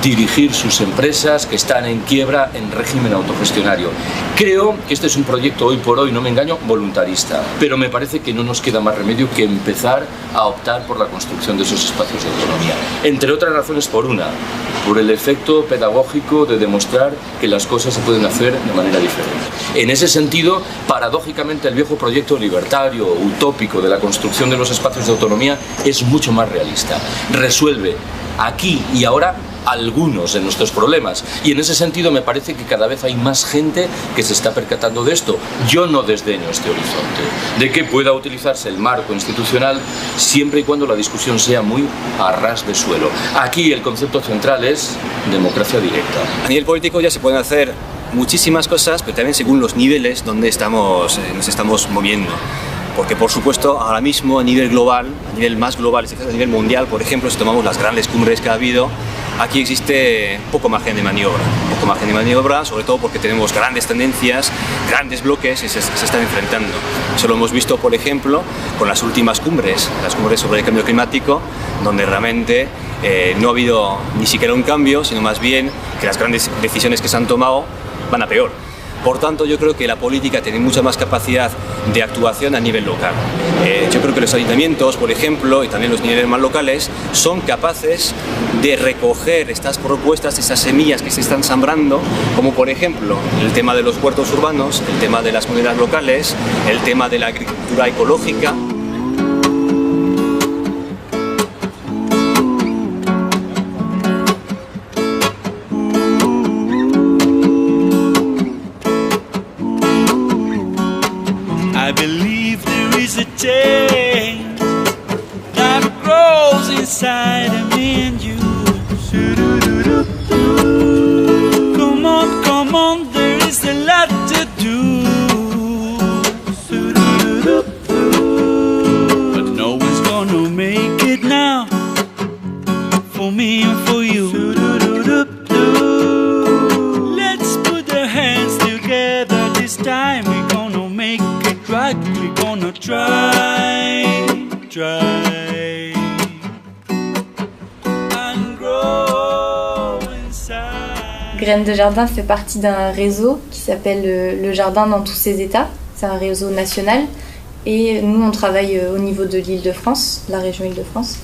dirigir sus empresas que están en quiebra en régimen autogestionario. Creo que este es un proyecto hoy por hoy, no me engaño, voluntarista, pero me parece que no nos queda más remedio que empezar a optar por la construcción de esos espacios de autonomía. Entre otras razones por el efecto pedagógico de demostrar que las cosas se pueden hacer de manera diferente. En ese sentido, paradójicamente, el viejo proyecto libertario, utópico de la construcción de los espacios de autonomía es mucho más realista. Resuelve aquí y ahora algunos de nuestros problemas, y en ese sentido me parece que cada vez hay más gente que se está percatando de esto. Yo no desdeño este horizonte de que pueda utilizarse el marco institucional siempre y cuando la discusión sea muy a ras de suelo. Aquí el concepto central es democracia directa. A nivel político ya se pueden hacer muchísimas cosas, pero también según los niveles donde nos estamos moviendo. Porque por supuesto ahora mismo a nivel global, a nivel más global, a nivel mundial, por ejemplo, si tomamos las grandes cumbres que ha habido, aquí existe poco margen de maniobra, sobre todo porque tenemos grandes tendencias, grandes bloques y se están enfrentando. Eso lo hemos visto, por ejemplo, con las últimas cumbres, las cumbres sobre el cambio climático, donde realmente no ha habido ni siquiera un cambio, sino más bien que las grandes decisiones que se han tomado van a peor. Por tanto, yo creo que la política tiene mucha más capacidad de actuación a nivel local. Yo creo que los ayuntamientos, por ejemplo, y también los niveles más locales, son capaces de recoger estas propuestas, estas semillas que se están sembrando, como por ejemplo el tema de los huertos urbanos, el tema de las monedas locales, el tema de la agricultura ecológica. change that grows inside of me and you. Come on, there is a lot to do. But no one's gonna make it now, for me and for you. Let's put our hands together, this time we're gonna like we're gonna try and grow inside. Graines de Jardin fait partie d'un réseau qui s'appelle le Jardin dans tous ses états. C'est un réseau national et nous on travaille au niveau de l'Île-de-France, la région Île-de-France.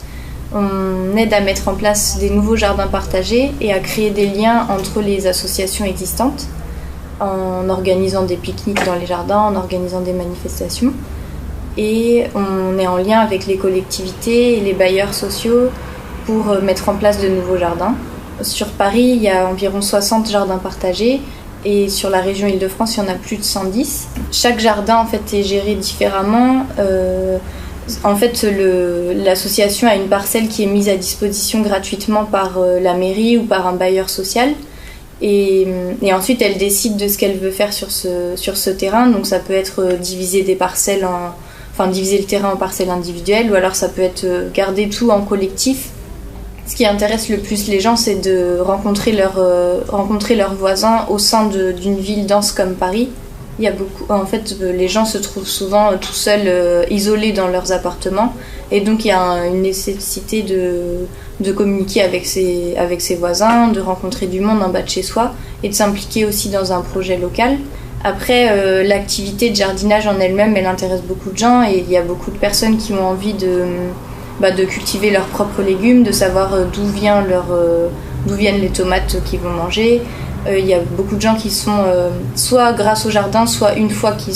On aide à mettre en place des nouveaux jardins partagés et à créer des liens entre les associations existantes en organisant des pique-niques dans les jardins, en organisant des manifestations. Et on est en lien avec les collectivités et les bailleurs sociaux pour mettre en place de nouveaux jardins. Sur Paris, il y a environ 60 jardins partagés et sur la région Île-de-France, il y en a plus de 110. Chaque jardin en fait, est géré différemment. En fait, l'association a une parcelle qui est mise à disposition gratuitement par la mairie ou par un bailleur social. Et ensuite, elle décide de ce qu'elle veut faire sur ce terrain. Donc ça peut être diviser des parcelles diviser le terrain en parcelles individuelles, ou alors ça peut être garder tout en collectif. Ce qui intéresse le plus les gens, c'est de rencontrer leurs voisins au sein d'une ville dense comme Paris. Il y a les gens se trouvent souvent tout seuls, isolés dans leurs appartements, et donc il y a une nécessité de communiquer avec ses voisins, de rencontrer du monde en bas de chez soi, et de s'impliquer aussi dans un projet local. Après, l'activité de jardinage en elle-même, elle intéresse beaucoup de gens, et il y a beaucoup de personnes qui ont envie de cultiver leurs propres légumes, de savoir d'où viennent les tomates qu'ils vont manger. Il y a beaucoup de gens qui sont soit grâce au jardin, soit une fois qui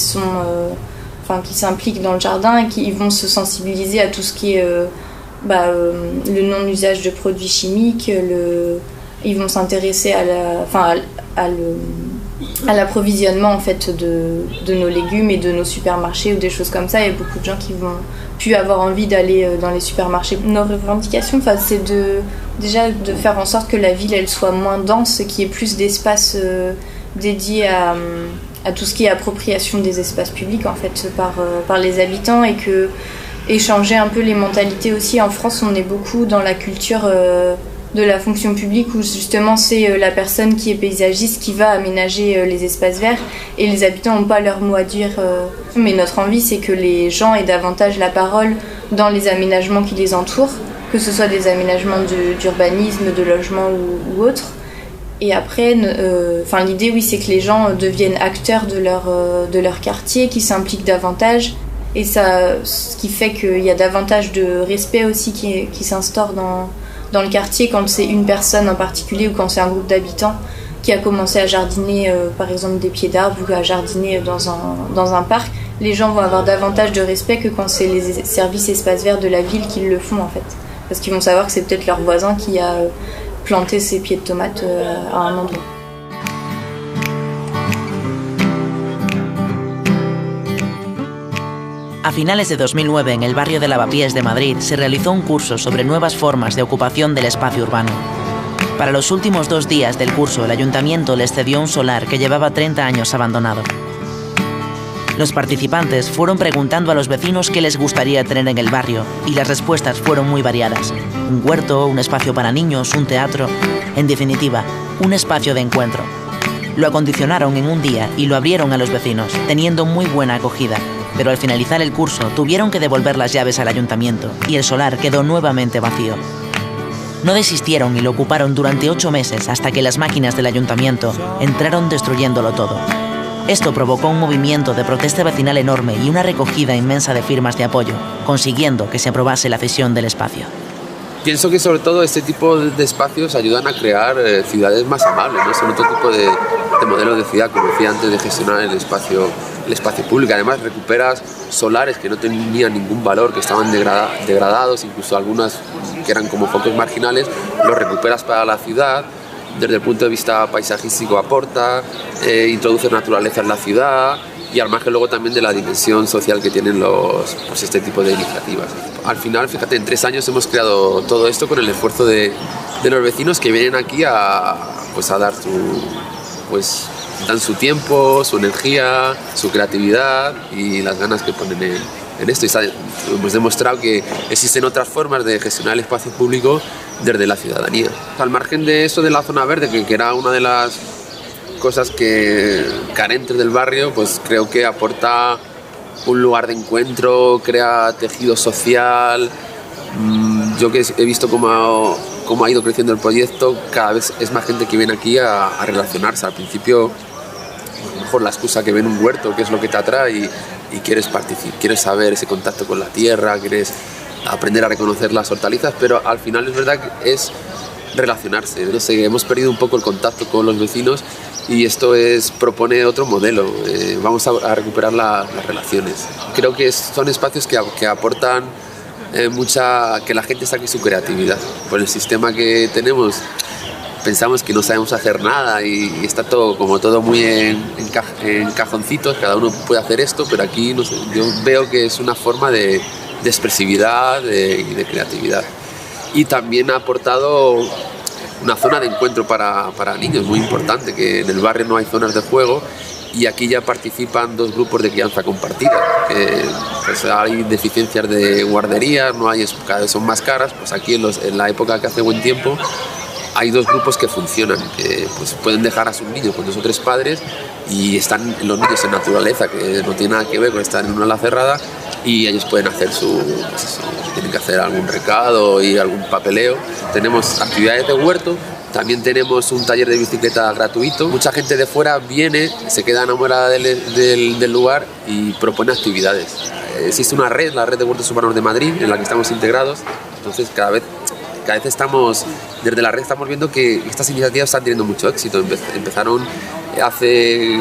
s'impliquent dans le jardin et qui vont se sensibiliser à tout ce qui est le non-usage de produits chimiques. Ils vont s'intéresser à l'approvisionnement en fait de nos légumes et de nos supermarchés ou des choses comme ça. Il y a beaucoup de gens qui vont plus avoir envie d'aller dans les supermarchés. Nos revendications, c'est déjà de faire en sorte que la ville elle soit moins dense, qu'il y ait plus d'espace dédié à tout ce qui est appropriation des espaces publics en fait par les habitants, et que échanger un peu les mentalités aussi. En France, on est beaucoup dans la culture de la fonction publique où justement c'est la personne qui est paysagiste qui va aménager les espaces verts et les habitants n'ont pas leur mot à dire. Mais notre envie, c'est que les gens aient davantage la parole dans les aménagements qui les entourent, que ce soit des aménagements d'urbanisme, de logement ou autres. Et après, l'idée, oui, c'est que les gens deviennent acteurs de leur quartier, qui s'impliquent davantage. Et ça, ce qui fait qu'il y a davantage de respect aussi qui s'instaure dans le quartier quand c'est une personne en particulier ou quand c'est un groupe d'habitants qui a commencé à jardiner par exemple des pieds d'arbres ou à jardiner dans un parc. Les gens vont avoir davantage de respect que quand c'est les services espaces verts de la ville qui le font en fait. Parce qu'ils vont savoir que c'est peut-être leur voisin qui a planté ses pieds de tomates à un endroit. A finales de 2009, en el barrio de Lavapiés de Madrid, se realizó un curso sobre nuevas formas de ocupación del espacio urbano. Para los últimos 2 días del curso, el ayuntamiento les cedió un solar que llevaba 30 años abandonado. Los participantes fueron preguntando a los vecinos qué les gustaría tener en el barrio, y las respuestas fueron muy variadas. Un huerto, un espacio para niños, un teatro... En definitiva, un espacio de encuentro. Lo acondicionaron en un día y lo abrieron a los vecinos, teniendo muy buena acogida. Pero al finalizar el curso tuvieron que devolver las llaves al ayuntamiento y el solar quedó nuevamente vacío. No desistieron y lo ocuparon durante 8 meses hasta que las máquinas del ayuntamiento entraron destruyéndolo todo. Esto provocó un movimiento de protesta vecinal enorme y una recogida inmensa de firmas de apoyo, consiguiendo que se aprobase la cesión del espacio. Pienso que sobre todo este tipo de espacios ayudan a crear ciudades más amables, ¿no? Son otro tipo de modelos de ciudad, como decía antes, de gestionar el espacio público. Además recuperas solares que no tenían ningún valor, que estaban degradados, incluso algunas que eran como focos marginales, los recuperas para la ciudad. Desde el punto de vista paisajístico aporta, introduce naturaleza en la ciudad, y al margen luego también de la dimensión social que tienen este tipo de iniciativas. Al final, fíjate, en 3 años hemos creado todo esto con el esfuerzo de los vecinos que vienen aquí a dar dan su tiempo, su energía, su creatividad y las ganas que ponen en esto. Y hemos demostrado que existen otras formas de gestionar el espacio público desde la ciudadanía. Al margen de eso de la zona verde, que era una de las cosas carentes del barrio, pues creo que aporta un lugar de encuentro, crea tejido social. Yo que he visto cómo ha ido creciendo el proyecto, cada vez es más gente que viene aquí a relacionarse. Al principio, a lo mejor la excusa que ven un huerto, que es lo que te atrae y quieres participar, quieres saber ese contacto con la tierra, quieres aprender a reconocer las hortalizas, pero al final es verdad que es relacionarse. No sé, hemos perdido un poco el contacto con los vecinos y esto propone otro modelo. Vamos a recuperar las relaciones. Creo que son espacios que aportan que la gente saque su creatividad. Por el sistema que tenemos pensamos que no sabemos hacer nada y está todo muy en cajoncitos, cada uno puede hacer esto, pero aquí no sé, yo veo que es una forma de expresividad y de creatividad. Y también ha aportado una zona de encuentro para niños muy importante, que en el barrio no hay zonas de juego y aquí ya participan 2 grupos de crianza compartida. Pues hay deficiencias de guarderías, cada vez son más caras, pues aquí en la época que hace buen tiempo hay 2 grupos que funcionan, que pues pueden dejar a sus niños con 2 o 3 padres y están los niños en naturaleza, que no tiene nada que ver con estar en una ala cerrada, y ellos pueden hacer tienen que hacer algún recado y algún papeleo. Tenemos actividades de huerto, también tenemos un taller de bicicleta gratuito. Mucha gente de fuera viene, se queda enamorada del lugar y propone actividades. Existe una red, la Red de Huertos Urbanos de Madrid, en la que estamos integrados, entonces cada vez desde la red estamos viendo que estas iniciativas están teniendo mucho éxito. Empezaron hace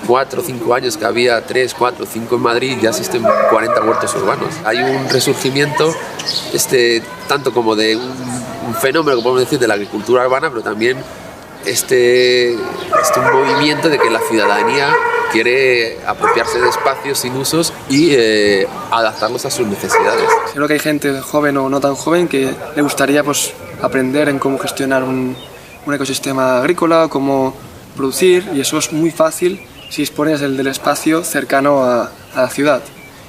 4 o 5 años que había 3, 4, 5 en Madrid, ya existen 40 huertos urbanos. Hay un resurgimiento tanto como de un fenómeno, que podemos decir, de la agricultura urbana, pero también un movimiento de que la ciudadanía quiere apropiarse de espacios sin usos y adaptarlos a sus necesidades. Creo que hay gente joven o no tan joven que le gustaría pues, aprender en cómo gestionar un ecosistema agrícola, cómo producir, y eso es muy fácil si dispones del espacio cercano a la ciudad.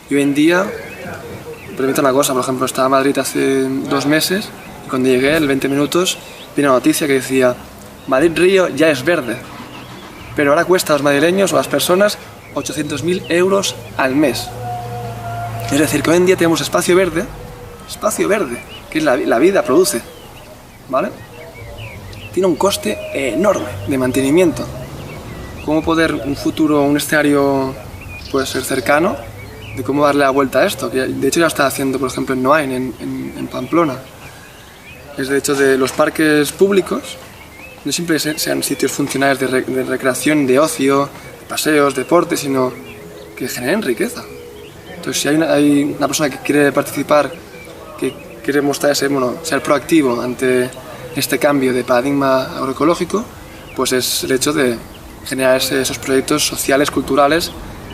Y hoy en día, permito una cosa, por ejemplo, estaba en Madrid hace 2 meses y cuando llegué, en 20 minutos, vi una noticia que decía: Madrid Río ya es verde, pero ahora cuesta a los madrileños o a las personas 800.000 euros al mes. Es decir, que hoy en día tenemos espacio verde, que es la vida produce, ¿vale? Tiene un coste enorme de mantenimiento. ¿Cómo poder un futuro, un escenario puede ser cercano de cómo darle la vuelta a esto? Que de hecho ya está haciendo, por ejemplo, en Noain, en Pamplona. Es de hecho de los parques públicos, no siempre sean sitios funcionales de recreación, de ocio, de paseos, deporte, sino que generen riqueza. Entonces, si hay una persona que quiere participar, que quiere mostrar ser proactivo ante este cambio de paradigma agroecológico, pues es el hecho de generar esos proyectos sociales, culturales,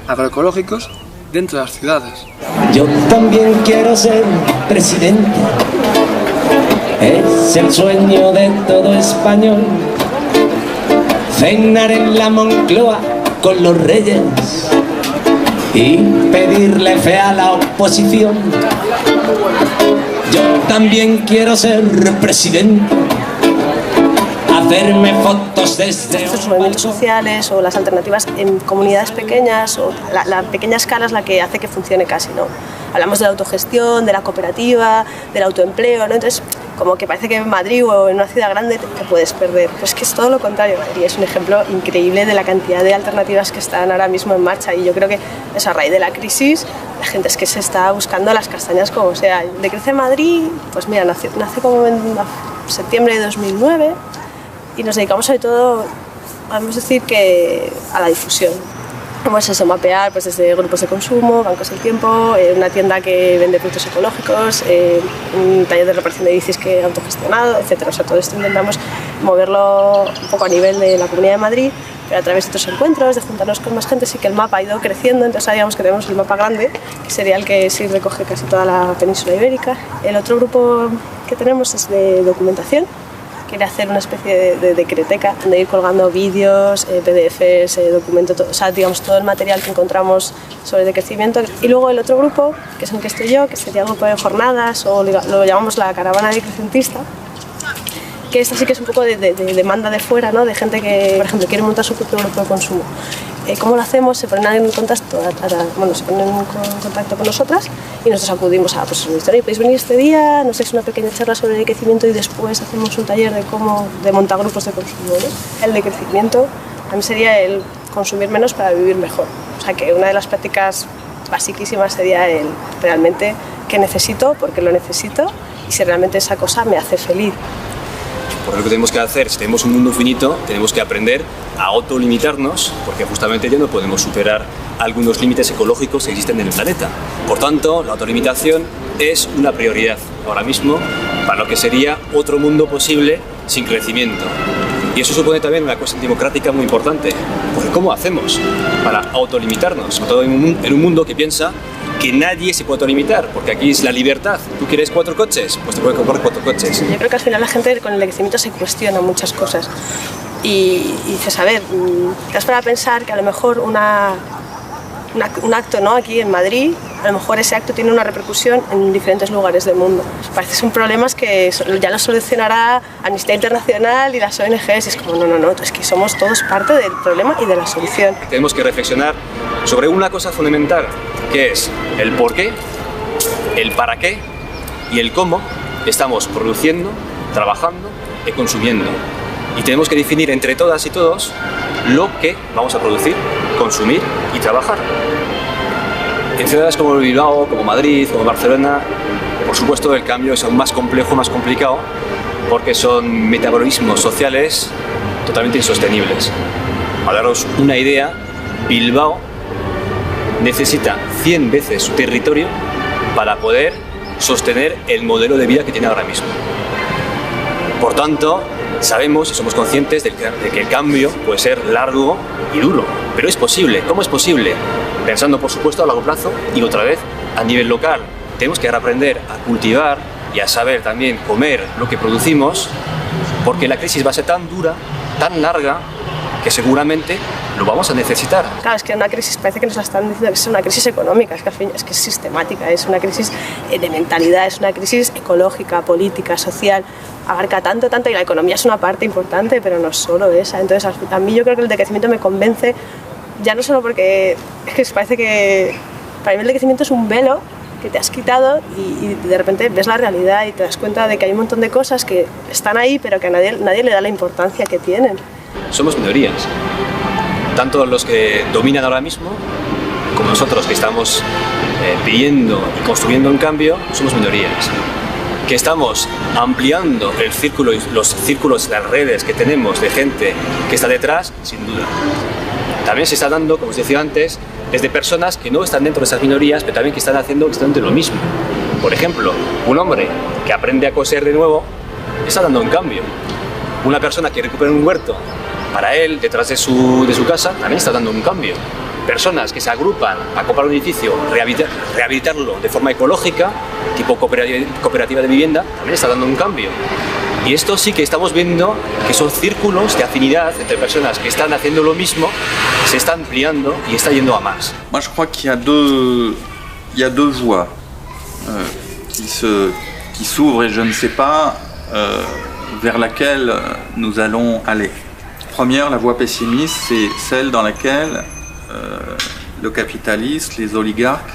agroecológicos dentro de las ciudades. Yo también quiero ser presidente. Es el sueño de todo español. Cenar en la Moncloa con los reyes y pedirle fe a la oposición. Yo también quiero ser presidente. Hacerme fotos desde... Estos movimientos sociales o las alternativas en comunidades pequeñas o la pequeña escala es la que hace que funcione casi, ¿no? Hablamos de la autogestión, de la cooperativa, del autoempleo, ¿no? Entonces, como que parece que en Madrid o en una ciudad grande te puedes perder. Pero es que es todo lo contrario. Y es un ejemplo increíble de la cantidad de alternativas que están ahora mismo en marcha. Y yo creo que a raíz de la crisis, la gente es que se está buscando las castañas como sea. Decrece Madrid, pues mira, nace como en septiembre de 2009 y nos dedicamos sobre todo, podemos decir, que a la difusión. Pues eso, mapear pues desde grupos de consumo, bancos del tiempo, una tienda que vende productos ecológicos, un taller de reparación de bicis que autogestionado, etc. O sea, todo esto intentamos moverlo un poco a nivel de la Comunidad de Madrid, pero a través de otros encuentros, de juntarnos con más gente. Sí que el mapa ha ido creciendo, entonces digamos que tenemos el mapa grande, que sería el que sí recoge casi toda la península ibérica. El otro grupo que tenemos es de documentación. Quiere hacer una especie de decreteca, de ir colgando vídeos, PDFs, documentos, o sea, digamos, todo el material que encontramos sobre decrecimiento. Y luego el otro grupo, que es el que estoy yo, que sería el grupo de jornadas, o lo llamamos la caravana decrecentista, que esta sí que es un poco de demanda de fuera, ¿no? De gente que, por ejemplo, quiere montar su propio grupo de consumo. ¿Cómo lo hacemos? Se ponen en contacto, se ponen en contacto con nosotras y nosotros acudimos a pues, una historia. ¿Podéis venir este día? Nos dais una pequeña charla sobre el decrecimiento y después hacemos un taller de montar grupos de consumo, ¿no? El decrecimiento a mí sería el consumir menos para vivir mejor. O sea que una de las prácticas basiquísimas sería el realmente qué necesito, por qué lo necesito y si realmente esa cosa me hace feliz. Por lo que tenemos que hacer, si tenemos un mundo finito, tenemos que aprender a autolimitarnos, porque justamente ya no podemos superar algunos límites ecológicos que existen en el planeta. Por tanto, la autolimitación es una prioridad ahora mismo para lo que sería otro mundo posible sin crecimiento. Y eso supone también una cuestión democrática muy importante, porque ¿cómo hacemos para autolimitarnos? Sobre todo en un mundo que piensa que nadie se puede autolimitar, porque aquí es la libertad. ¿Tú quieres 4 coches? Pues te puedes comprar 4 coches. Yo creo que al final la gente con el decrecimiento se cuestiona muchas cosas. Y dices, a ver, te has para pensar que a lo mejor un acto, ¿no? Aquí en Madrid, a lo mejor ese acto tiene una repercusión en diferentes lugares del mundo. Parece que son problemas que ya los solucionará Amnistía Internacional y las ONGs. Es como, no, es que somos todos parte del problema y de la solución. Tenemos que reflexionar sobre una cosa fundamental, que es el por qué, el para qué y el cómo estamos produciendo, trabajando y consumiendo. Y tenemos que definir entre todas y todos lo que vamos a producir, consumir y trabajar. En ciudades como Bilbao, como Madrid, como Barcelona, por supuesto el cambio es aún más complejo, más complicado, porque son metabolismos sociales totalmente insostenibles. Para daros una idea, Bilbao necesita 100 veces su territorio para poder sostener el modelo de vida que tiene ahora mismo. Por tanto, sabemos y somos conscientes de que el cambio puede ser largo y duro, pero es posible. ¿Cómo es posible? Pensando, por supuesto, a largo plazo y otra vez a nivel local. Tenemos que aprender a cultivar y a saber también comer lo que producimos, porque la crisis va a ser tan dura, tan larga, que seguramente lo vamos a necesitar. Claro, es que una crisis parece que nos la están diciendo que es una crisis económica, es que al fin es que es sistemática, es una crisis de mentalidad, es una crisis ecológica, política, social, abarca tanto y la economía es una parte importante, pero no solo esa. Entonces a mí yo creo que el decrecimiento me convence, ya no solo porque es que parece que para mí el decrecimiento es un velo que te has quitado y de repente ves la realidad y te das cuenta de que hay un montón de cosas que están ahí pero que a nadie le da la importancia que tienen. Somos minorías, tanto los que dominan ahora mismo como nosotros que estamos pidiendo y construyendo un cambio, somos minorías. Que estamos ampliando el círculo, los círculos, las redes que tenemos de gente que está detrás, sin duda. También se está dando, como os decía antes, desde personas que no están dentro de esas minorías, pero también que están haciendo exactamente lo mismo. Por ejemplo, un hombre que aprende a coser de nuevo está dando un cambio. Una persona que recupera un huerto para él, detrás de su casa, también está dando un cambio. Personas que se agrupan a comprar un edificio, rehabilitarlo de forma ecológica, tipo cooperativa de vivienda, también está dando un cambio. Y esto sí que estamos viendo que son círculos de afinidad entre personas que están haciendo lo mismo, se está ampliando y está yendo a más. Moi, je crois qu'il y a deux voies qui s'ouvrent et je ne sais pas vers laquelle nous allons aller. Première, la voie pessimiste, c'est celle dans laquelle le capitaliste, les oligarques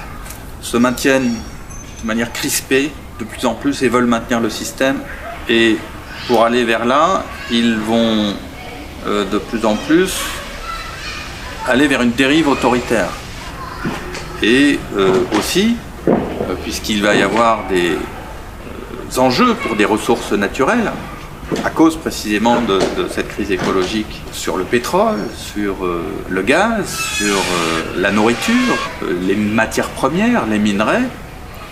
se maintiennent de manière crispée de plus en plus et veulent maintenir le système. Et pour aller vers là, ils vont de plus en plus aller vers une dérive autoritaire. Et aussi, puisqu'il va y avoir des enjeux pour des ressources naturelles, à cause précisément de cette crise écologique sur le pétrole, sur le gaz, sur la nourriture, les matières premières, les minerais,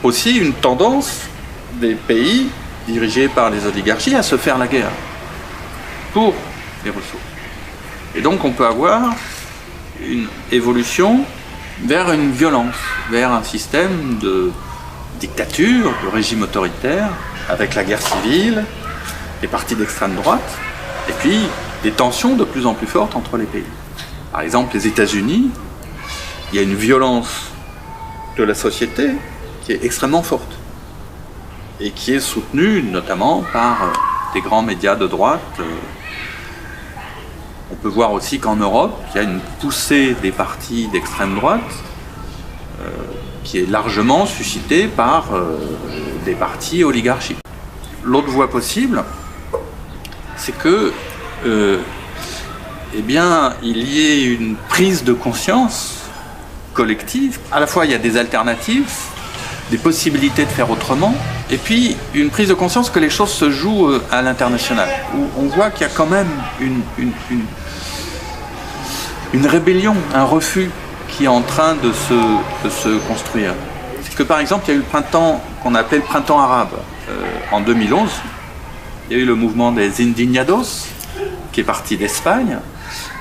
aussi une tendance des pays dirigés par les oligarchies à se faire la guerre pour les ressources. Et donc on peut avoir une évolution vers une violence, vers un système de dictature, de régime autoritaire, avec la guerre civile, les partis d'extrême droite, et puis des tensions de plus en plus fortes entre les pays. Par exemple, les États-Unis, il y a une violence de la société qui est extrêmement forte et qui est soutenue notamment par des grands médias de droite. On peut voir aussi qu'en Europe, il y a une poussée des partis d'extrême droite qui est largement suscitée par des partis oligarchiques. L'autre voie possible, c'est que eh bien, il y ait une prise de conscience collective. À la fois, il y a des alternatives, des possibilités de faire autrement, et puis une prise de conscience que les choses se jouent à l'international, où on voit qu'il y a quand même une rébellion, un refus qui est en train de se construire. C'est que par exemple, il y a eu le printemps qu'on appelait le printemps arabe en 2011. Il y a eu le mouvement des Indignados, qui est parti d'Espagne,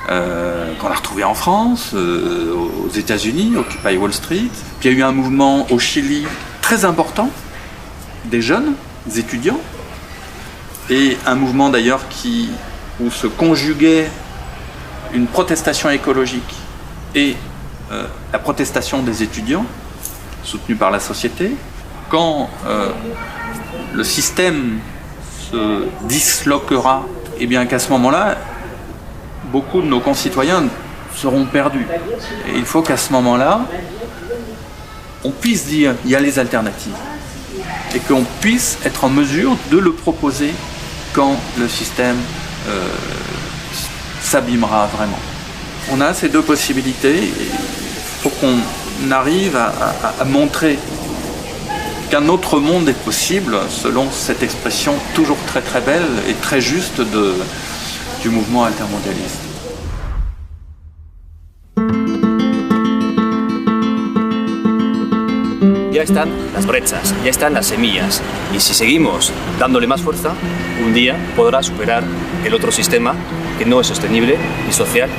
qu'on a retrouvé en France, aux États-Unis, Occupy Wall Street. Puis il y a eu un mouvement au Chili très important, des jeunes, des étudiants, et un mouvement d'ailleurs où se conjuguait une protestation écologique et la protestation des étudiants, soutenue par la société. Quand le système se disloquera, et bien qu'à ce moment-là, beaucoup de nos concitoyens seront perdus. Et il faut qu'à ce moment-là, on puisse dire il y a les alternatives et qu'on puisse être en mesure de le proposer quand le système s'abîmera vraiment. On a ces deux possibilités et il faut qu'on arrive à montrer qu'un autre monde est possible selon cette expression toujours très très belle et très juste du mouvement altermondialiste. Ya están las brechas, ya están las semillas, y si seguimos dándole más fuerza, un día podrá superar el otro sistema que no es sostenible, ni social,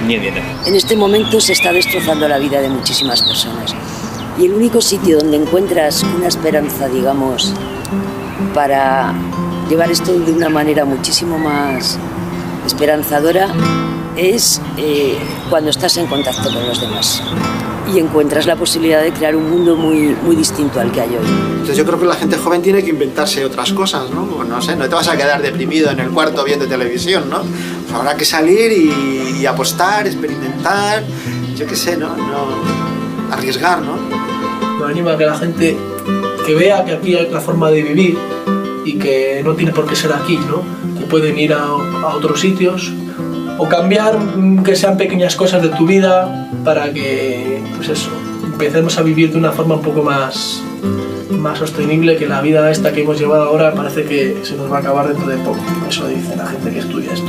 ni ambiental. En este momento se está destrozando la vida de muchísimas personas, y el único sitio donde encuentras una esperanza, digamos, para llevar esto de una manera muchísimo más esperanzadora es cuando estás en contacto con los demás y encuentras la posibilidad de crear un mundo muy, muy distinto al que hay hoy. Entonces yo creo que la gente joven tiene que inventarse otras cosas, ¿no? Pues no sé, no te vas a quedar deprimido en el cuarto viendo televisión, ¿no? Pues habrá que salir y apostar, experimentar, yo qué sé, ¿no? Arriesgar, ¿no? Me anima a que la gente que vea que aquí hay la forma de vivir y que no tiene por qué ser aquí, ¿no? Que pueden ir a otros sitios o cambiar, que sean pequeñas cosas de tu vida para que, pues eso, empecemos a vivir de una forma un poco más sostenible, que la vida esta que hemos llevado ahora parece que se nos va a acabar dentro de poco. Eso dice la gente que estudia esto.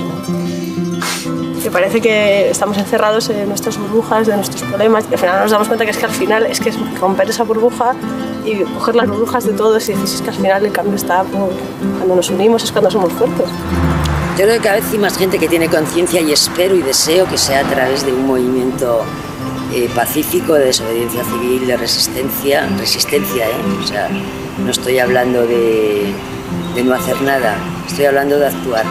Que parece que estamos encerrados en nuestras burbujas, de nuestros problemas, y al final nos damos cuenta que es que al final es que es romper esa burbuja y coger las burbujas de todos y decir es que al final el cambio está, cuando nos unimos es cuando somos fuertes. Yo creo que cada vez hay más gente que tiene conciencia y espero y deseo que sea a través de un movimiento pacífico de desobediencia civil, de resistencia, o sea, no estoy hablando de no hacer nada, estoy hablando de actuar.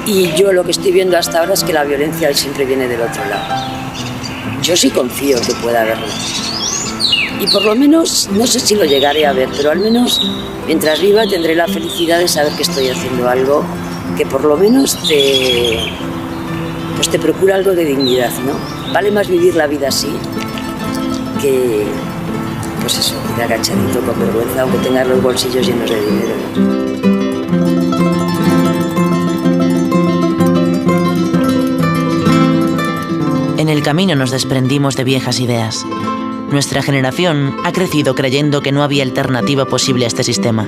Y yo lo que estoy viendo hasta ahora es que la violencia siempre viene del otro lado. Yo sí confío que pueda haberlo. Y por lo menos, no sé si lo llegaré a ver, pero al menos mientras viva tendré la felicidad de saber que estoy haciendo algo que por lo menos te procura algo de dignidad, ¿no? Vale más vivir la vida así que, pues eso, ir agachadito con vergüenza, aunque tengas los bolsillos llenos de dinero, ¿no? En el camino nos desprendimos de viejas ideas. Nuestra generación ha crecido creyendo que no había alternativa posible a este sistema.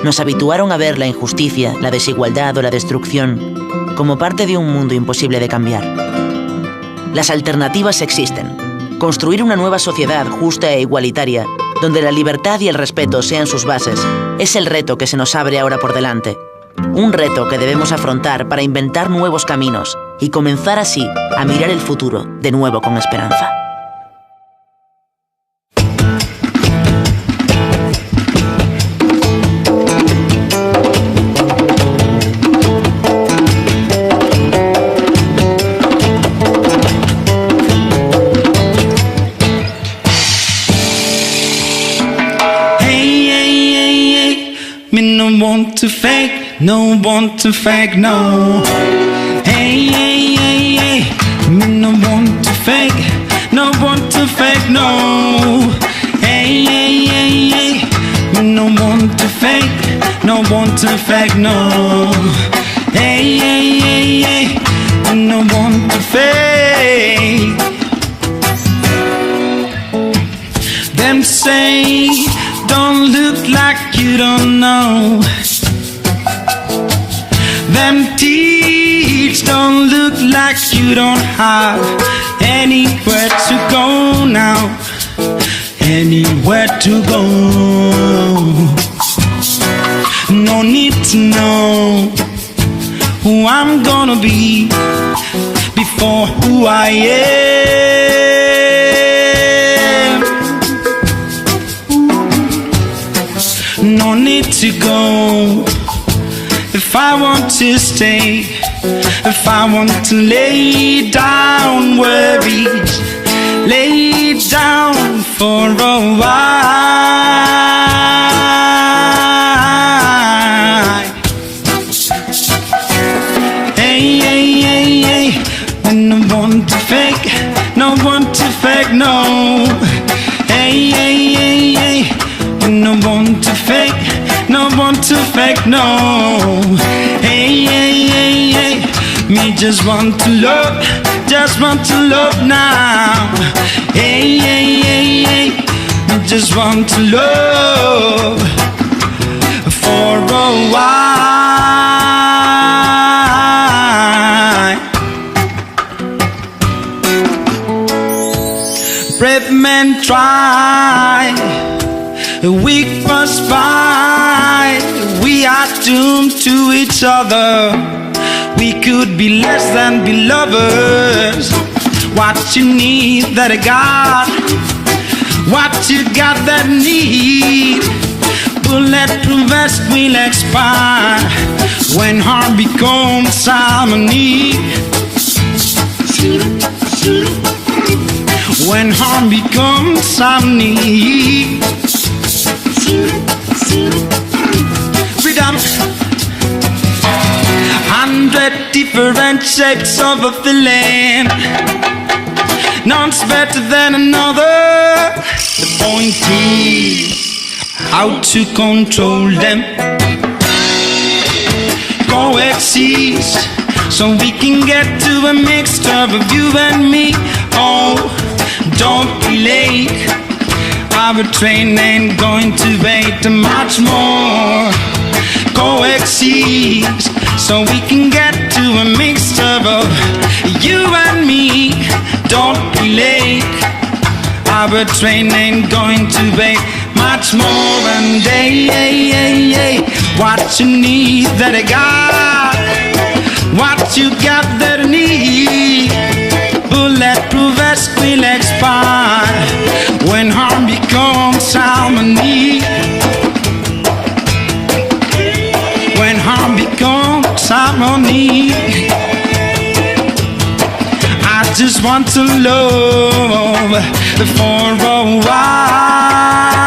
Nos habituaron a ver la injusticia, la desigualdad o la destrucción como parte de un mundo imposible de cambiar. Las alternativas existen. Construir una nueva sociedad justa e igualitaria, donde la libertad y el respeto sean sus bases, es el reto que se nos abre ahora por delante. Un reto que debemos afrontar para inventar nuevos caminos y comenzar así a mirar el futuro de nuevo con esperanza. No want to fake, no. Hey, hey. no. Hey, hey, hey, hey. No one to fake, no one to fake, no. Hey, hey, hey, hey. No one to fake. Them say, don't look like you don't know. Them teach, don't look like you don't have anywhere to go now. Anywhere to go. No need to know who I'm gonna be before who I am. No need to go if I want to stay, if I want to lay down worries, lay down for a while. Hey, hey, hey, hey. And no one to fake, no one to fake, no. Hey, hey, hey, hey. And no one to fake, no one to fake, no. Hey, hey, hey, hey. Me just want to love, just want to love now. Hey, hey, hey, hey. Me just want to love for a while. Brave men try, weak must fight. We are doomed to each other. We could be less than be lovers. What you need that I got, what you got that need. Bulletproof vest will expire when heart becomes harmony. When harm becomes harmony. Freedom. 100 different shapes of a feeling. None's better than another. The point is how to control them. Coexist so we can get to a mixture of you and me. Oh, don't be late. Our train ain't going to wait much more. Coexist so we can get to a mixture of you and me. Don't be late. Our train ain't going to wait much more. And hey, what you need that I got, what you got that I need. Bulletproof vest will expire when harm becomes harmony. When harm becomes harmony. I just want to love for a while.